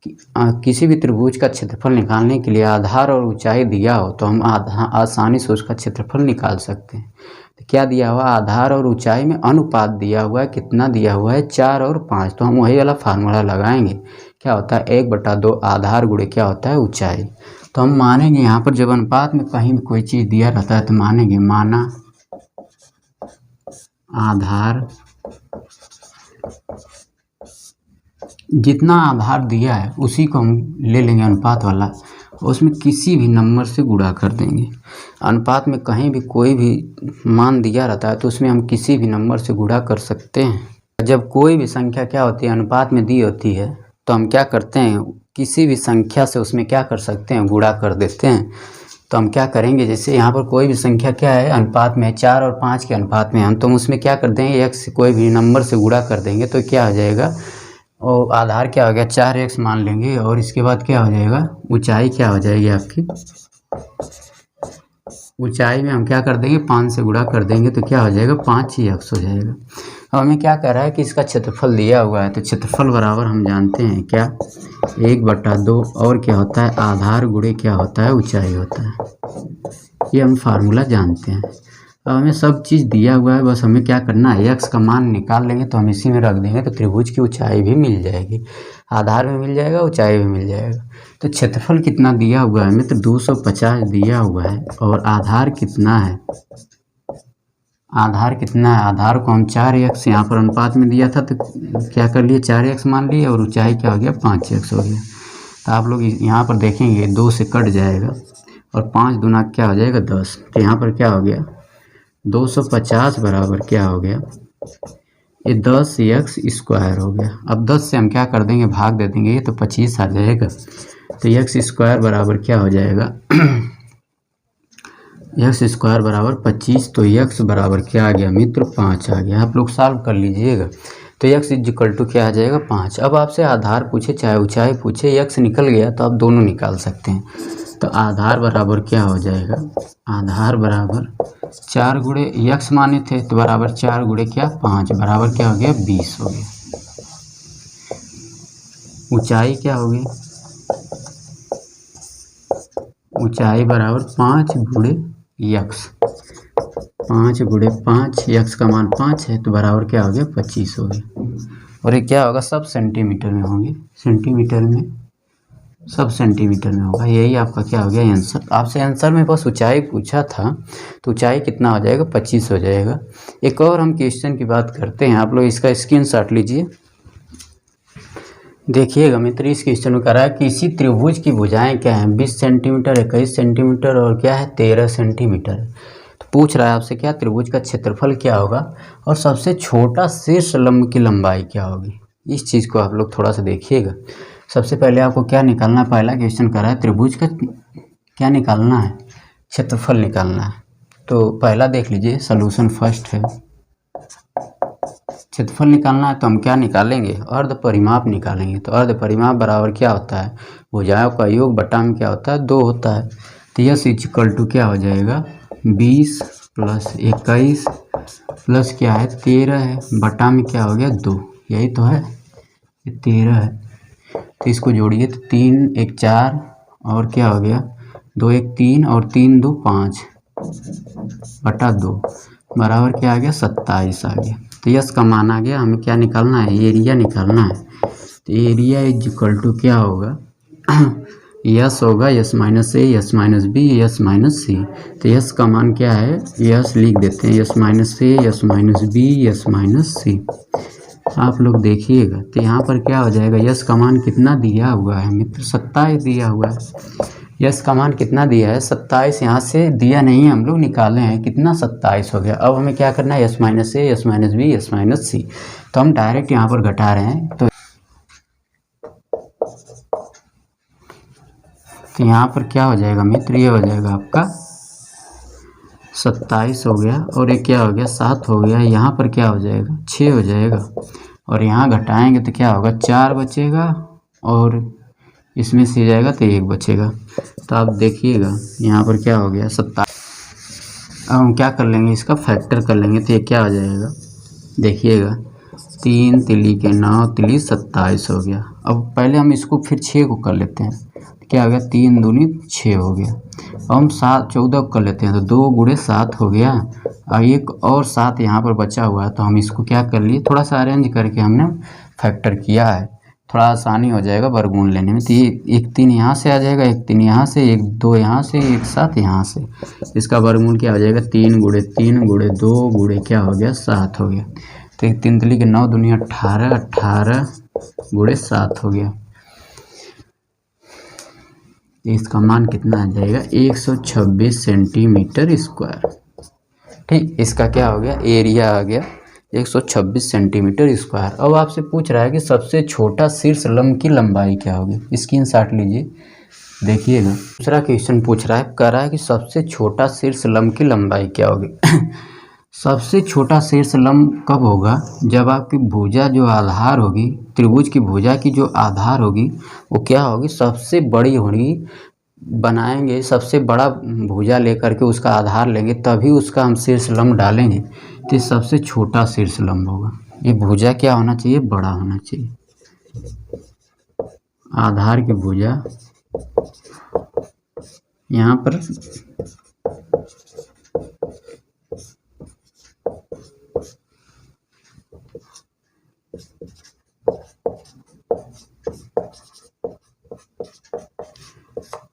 A: कि किसी भी त्रिभुज का क्षेत्रफल निकालने के लिए आधार और ऊंचाई दिया हो तो हम आसानी से उसका क्षेत्रफल निकाल सकते हैं। तो क्या दिया हुआ, आधार और ऊंचाई में अनुपात दिया हुआ है, कितना दिया हुआ है, 4 और 5। तो हम वही वाला फार्मूला लगाएंगे, क्या होता है 1/2 आधार गुणे क्या होता है, ऊंचाई। तो हम मानेंगे यहाँ पर जब अनुपात में कहीं भी कोई चीज़ दिया रहता है तो मानेंगे, माना आधार, जितना आधार दिया है उसी को हम ले लेंगे अनुपात वाला, उसमें किसी भी नंबर से गुणा कर देंगे। अनुपात में कहीं भी कोई भी मान दिया रहता है तो उसमें हम किसी भी नंबर से गुणा कर सकते हैं। जब कोई भी संख्या क्या होती है, अनुपात में दी होती है, तो हम क्या करते हैं, किसी भी संख्या से उसमें क्या कर सकते हैं, गुणा कर देते हैं। तो हम क्या करेंगे, जैसे यहाँ पर कोई भी संख्या क्या है, अनुपात में 4 और 5 के अनुपात में हम, तो उसमें क्या कर देंगे, x कोई भी नंबर से गुणा कर देंगे, तो क्या हो जाएगा, और आधार क्या हो गया 4x मान लेंगे, और इसके बाद क्या हो जाएगा, ऊंचाई क्या हो जाएगी आपकी, ऊंचाई में हम क्या कर देंगे, 5 से गुणा कर देंगे, तो क्या हो जाएगा 5x हो जाएगा। अब हमें क्या कह रहा है कि इसका क्षेत्रफल दिया हुआ है, तो क्षेत्रफल बराबर हम जानते हैं क्या, 1/2 और क्या होता है, आधार गुणे क्या होता है, ऊंचाई होता है। ये हम फार्मूला जानते हैं। अब हमें सब चीज़ दिया हुआ है, बस हमें क्या करना है, x का मान निकाल लेंगे, तो हम इसी में रख देंगे, तो त्रिभुज की ऊंचाई भी मिल जाएगी, आधार भी मिल जाएगा, ऊंचाई भी मिल जाएगा। तो क्षेत्रफल कितना दिया हुआ है मित्र, 250 दिया हुआ है, और आधार कितना है, आधार कितना है, आधार को हम 4x यहाँ पर अनुपात में दिया था तो क्या कर लिए, 4x मान लिए, और ऊंचाई क्या हो गया, 5x हो गया। तो आप लोग यहाँ पर देखेंगे 2 से कट जाएगा, और 5 दूना क्या हो जाएगा 10। तो यहाँ पर क्या हो गया, 250 बराबर क्या हो गया, ये 10x² हो गया। अब 10 से हम क्या कर देंगे, भाग दे देंगे, ये तो 25 आ जाएगा। तो x² बराबर क्या हो जाएगा, x² बराबर 25। तो x बराबर क्या आ गया मित्र, 5 आ गया। आप लोग सॉल्व कर लीजिएगा। तो x इक्वल टू क्या आ जाएगा, 5। अब आपसे आधार पूछे चाहे ऊंचाई पूछे, x निकल गया तो आप दोनों निकाल सकते हैं। तो आधार बराबर क्या हो जाएगा, आधार बराबर 4 गुणे x माने थे, तो बराबर 4 गुणे क्या, 5 बराबर क्या हो गया, 20 हो गया। ऊंचाई क्या होगी, ऊंचाई बराबर 5 गुणे x, 5 गुणे 5, x का मान 5 है, तो बराबर क्या हो गया, 25 हो गया। और ये क्या होगा, सब सेंटीमीटर में होंगे, सेंटीमीटर में, सब सेंटीमीटर में होगा। यही आपका क्या हो गया आंसर। आपसे आंसर में बस ऊंचाई पूछा था, तो ऊंचाई कितना हो जाएगा, 25 हो जाएगा। एक और हम क्वेश्चन की बात करते हैं, आप लोग इसका स्क्रीनशॉट लीजिए। देखिएगा मित्र, इस क्वेश्चन में कह रहा है कि इसी त्रिभुज की भुजाएं क्या हैं, 20 सेंटीमीटर, 21 सेंटीमीटर और क्या है 13 सेंटीमीटर। तो पूछ रहा है आपसे क्या, त्रिभुज का क्षेत्रफल क्या होगा और सबसे छोटा शीर्ष लंब की लंबाई क्या होगी। इस चीज़ को आप लोग थोड़ा सा देखिएगा। सबसे पहले आपको क्या निकालना है, पहला क्वेश्चन कर रहा है त्रिभुज का क्या निकालना है, क्षेत्रफल निकालना है। तो पहला देख लीजिए, सॉल्यूशन फर्स्ट है, क्षेत्रफल निकालना है तो हम क्या निकालेंगे, अर्ध परिमाप निकालेंगे। तो अर्ध परिमाप बराबर क्या होता है, भुजाओं का योग बटा में क्या होता है 2 होता है। तो यस इक्वल टू क्या हो जाएगा 20 + 21 प्लस क्या है 13 है, बटा में क्या हो गया 2, यही तो है, ये 13 है। तो इसको जोड़िए तो 3 × 1 = 4 और क्या हो गया 2 × 1 = 3 और 3 × 2 = 5 बटा 2 बराबर क्या आ गया 27 आ गया। तो यस का मान आ गया। हमें क्या निकालना है, एरिया निकालना है। तो एरिया इक्वल टू क्या होगा यस होगा s minus a s minus b s minus c. तो यस का मान क्या है, यस लिख देते हैं s minus a s minus b s minus c. आप लोग देखिएगा तो यहाँ पर क्या हो जाएगा, यस का मान कितना दिया हुआ है मित्र 27 दिया हुआ है। यस का मान कितना दिया है 27, यहाँ से दिया नहीं है हम लोग निकाले हैं, कितना 27 हो गया। अब हमें क्या करना है, s minus a s minus b s minus c. तो हम डायरेक्ट यहाँ पर घटा रहे हैं। तो यहाँ पर क्या हो जाएगा मित्र, ये हो जाएगा आपका 27 हो गया और ये क्या हो गया 7 हो गया। यहाँ पर क्या हो जाएगा 6 हो जाएगा और यहाँ घटाएंगे तो क्या होगा 4 बचेगा और इसमें से जाएगा तो 1 बचेगा। तो आप देखिएगा यहाँ पर क्या हो गया 27। अब हम क्या कर लेंगे, इसका फैक्टर कर लेंगे तो ये क्या हो जाएगा, देखिएगा 3 तिली के 9 तिली 27 हो गया। अब पहले हम इसको फिर 6 को कर लेते हैं, क्या हो गया 3 दूनी 6 हो गया। अब हम 14 को कर लेते हैं तो 2 × 7 हो गया और एक और 7 यहाँ पर बचा हुआ है। तो हम इसको क्या कर लिए, थोड़ा सा अरेंज करके हमने फैक्टर किया है, थोड़ा आसानी हो जाएगा वर्गमूल लेने में। तो ये 1 3 यहाँ से आ जाएगा, 1 3 यहाँ से, 1 2 यहाँ से, 1 7 यहाँ से। इसका वर्गमूल क्या हो जाएगा 3 × 3 × 2 × क्या हो गया 7 हो गया। तो 3 तिली के 9 दूनी 18 18 × 7 हो गया। इसका मान कितना आ जाएगा 126 सेंटीमीटर स्क्वायर। ठीक, इसका क्या हो गया एरिया आ गया 126 सेंटीमीटर स्क्वायर। अब आपसे पूछ रहा है कि सबसे छोटा शीर्ष लंब की लंबाई क्या होगी। स्क्रीनशॉट लीजिए, देखिएगा। दूसरा क्वेश्चन पूछ रहा है, कह रहा है कि सबसे छोटा शीर्ष लंब की लंबाई क्या होगी। सबसे छोटा शीर्ष लंब कब होगा, जब आपकी भुजा जो आधार होगी, त्रिभुज की भुजा की जो आधार होगी वो क्या होगी सबसे बड़ी होगी। बनाएंगे सबसे बड़ा भुजा लेकर के उसका आधार लेंगे तभी उसका हम शीर्ष लंब डालेंगे, तो सबसे छोटा शीर्ष लंब होगा। ये भुजा क्या होना चाहिए, बड़ा होना चाहिए। आधार की भुजा यहाँ पर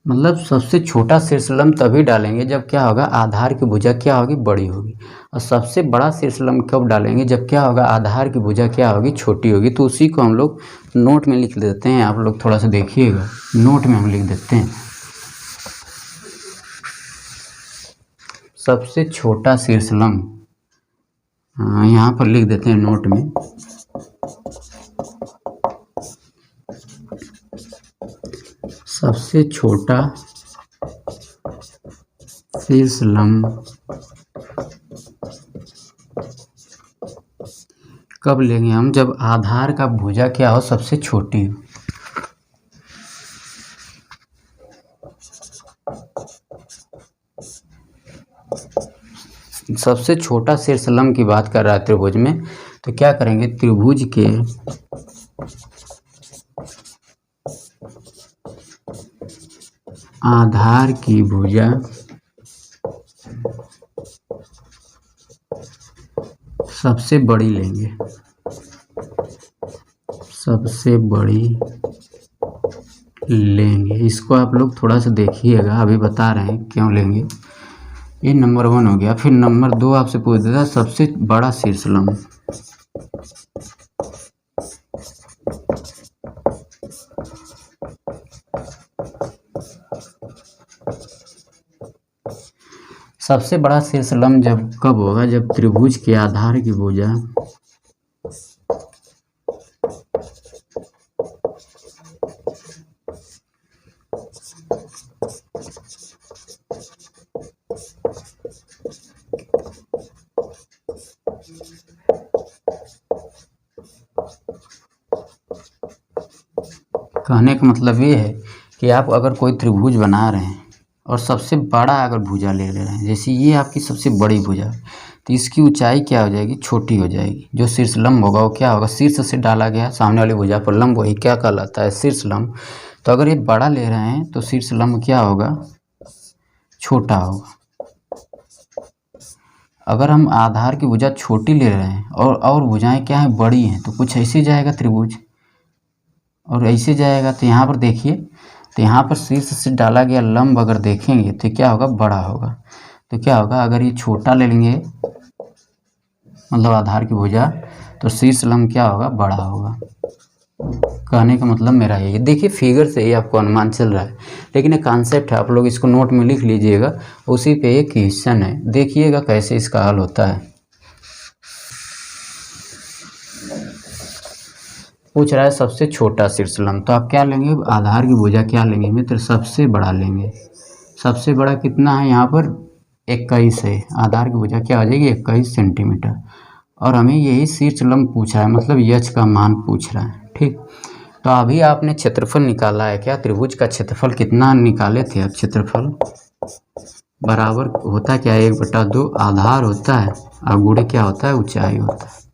A: मतलब सबसे छोटा शीर्ष लंब तभी डालेंगे जब क्या होगा आधार की भुजा क्या होगी बड़ी होगी, और सबसे बड़ा शीर्ष लंब कब डालेंगे जब क्या होगा आधार की भुजा क्या होगी छोटी होगी। तो उसी को हम लोग नोट में लिख देते हैं, आप लोग थोड़ा सा देखिएगा, नोट में हम लिख देते हैं सबसे छोटा शीर्ष लंब। यहाँ पर लिख देते हैं नोट में सबसे छोटा शीर्ष लंब कब लेंगे हम, जब आधार का भुजा क्या हो सबसे छोटी हो। सबसे छोटा शीर्ष लंब की बात कर रहा है त्रिभुज में, तो क्या करेंगे त्रिभुज के आधार की भुजा सबसे बड़ी लेंगे, सबसे बड़ी लेंगे। इसको आप लोग थोड़ा सा देखिएगा, अभी बता रहे हैं क्यों लेंगे। ये नंबर 1 हो गया। फिर नंबर 2 आपसे पूछ देता सबसे बड़ा शीर्ष लंब। सबसे बड़ा शीर्ष लंब जब कब होगा, जब त्रिभुज के आधार की भुजा कहने का मतलब ये है कि आप अगर कोई त्रिभुज बना रहे हैं और सबसे बड़ा अगर भुजा ले रहे हैं, जैसे ये आपकी सबसे बड़ी भुजा, तो इसकी ऊंचाई क्या हो जाएगी, छोटी हो जाएगी। जो शीर्ष लंब होगा वो क्या होगा, शीर्ष से डाला गया सामने वाली भुजा पर लंब, वही क्या कहलाता है, शीर्ष लंब। तो अगर ये बड़ा ले रहे हैं तो शीर्ष लंब क्या होगा, छोटा होगा। अगर हम आधार की भुजा छोटी ले रहे हैं और भुजाएं क्या है, बड़ी हैं, तो कुछ ऐसे जाएगा त्रिभुज और ऐसे जाएगा। तो यहाँ पर देखिए, तो यहाँ पर शीर्ष से डाला गया लंब अगर देखेंगे तो क्या होगा, बड़ा होगा। तो क्या होगा, अगर ये छोटा ले लेंगे मतलब आधार की भुजा, तो शीर्ष लंब क्या होगा, बड़ा होगा। कहने का मतलब मेरा ये, देखिए फिगर से ही आपको अनुमान चल रहा है, लेकिन एक कॉन्सेप्ट है, आप लोग इसको नोट में लिख लीजिएगा। उसी पे एक क्वेश्चन है, देखिएगा कैसे इसका हल होता है। पूछ रहा है सबसे छोटा शीर्ष लंब, तो आप क्या लेंगे, आधार की भुजा क्या लेंगे मित्र, सबसे बड़ा लेंगे। सबसे बड़ा कितना है, यहाँ पर 21 है। आधार की भुजा क्या हो जाएगी, 21 सेंटीमीटर। और हमें यही शीर्ष लंब पूछ रहा है, मतलब यच का मान पूछ रहा है। ठीक, तो अभी आपने क्षेत्रफल निकाला है क्या, त्रिभुज का क्षेत्रफल कितना निकाले थे आप, क्षेत्रफल बराबर होता क्या है, 1/2 आधार होता है और गुणे क्या होता है, ऊंचाई होता है।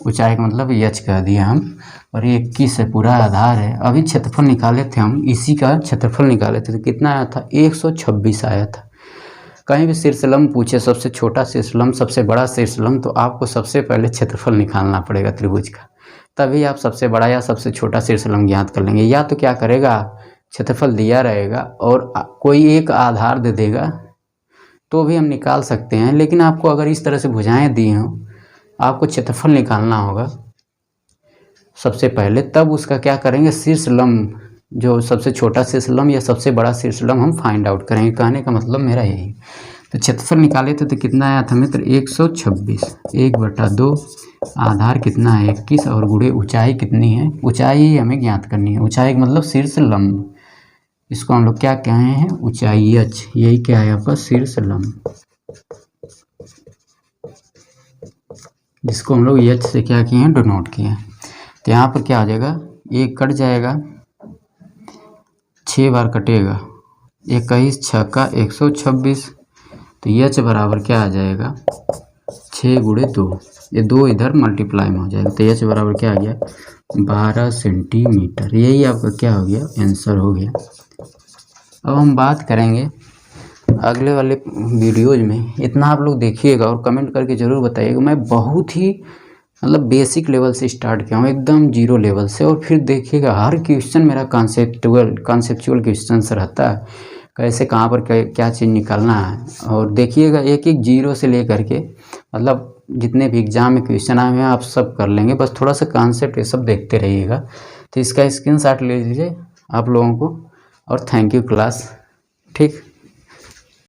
A: ऊंचाई का मतलब यच कह दिया हम, और ये 21 है, पूरा आधार है। अभी क्षेत्रफल निकाले थे हम, इसी का क्षेत्रफल निकाले थे, तो कितना आया था, 126 आया था। कहीं भी शीर्षलंब पूछे, सबसे छोटा शीर्षलंब, सबसे बड़ा शीर्षलंब, तो आपको सबसे पहले क्षेत्रफल निकालना पड़ेगा त्रिभुज का, तभी आप सबसे बड़ा या सबसे छोटा शीर्षलंब ज्ञात कर लेंगे। या तो क्या करेगा, क्षेत्रफल दिया रहेगा और कोई एक आधार दे देगा तो भी हम निकाल सकते हैं, लेकिन आपको अगर इस तरह से भुजाएं दी हों, आपको क्षेत्रफल निकालना होगा सबसे पहले, तब उसका क्या करेंगे, शीर्षलंब, जो सबसे छोटा शीर्षलंब या सबसे बड़ा शीर्षलंब हम फाइंड आउट करेंगे। कहने का मतलब मेरा यही। तो क्षेत्रफल निकाले थे तो कितना आया था मित्र, 126, 1/2 आधार कितना है, 21, और गुणे ऊंचाई कितनी है, ऊंचाई हमें ज्ञात करनी है। ऊंचाई का मतलब शीर्षलंब, इसको हम लोग क्या कहे हैं, ऊंचाई यच, यही क्या है आपका शीर्षलंब, जिसको हम लोग यच से क्या किए हैं, डिनोट किए हैं। तो यहाँ पर क्या हो जाएगा, एक कट जाएगा, 6 बार कटेगा, 21 छक्का 126, तो यच बराबर क्या आ जाएगा, 6 गुणे 2, ये 2 इधर मल्टीप्लाई में हो जाएगा, तो यच बराबर क्या आ गया, 12 सेंटीमीटर। यही आपका क्या हो गया, आंसर हो गया। अब हम बात करेंगे अगले वाले वीडियोज में। इतना आप लोग देखिएगा और कमेंट करके ज़रूर बताइएगा। मैं बहुत ही मतलब बेसिक लेवल से स्टार्ट किया हूँ, एकदम जीरो लेवल से, और फिर देखिएगा हर क्वेश्चन मेरा कॉन्सेप्चुअल क्वेश्चन से रहता है, कैसे कहाँ पर क्या चीज़ निकालना है। और देखिएगा एक एक जीरो से लेकर के मतलब जितने भी एग्जाम में क्वेश्चन आए हैं आप सब कर लेंगे, बस थोड़ा सा कॉन्सेप्ट ये सब देखते रहिएगा। तो इसका स्क्रीनशॉट ले लीजिए आप लोगों को, और थैंक यू क्लास। ठीक।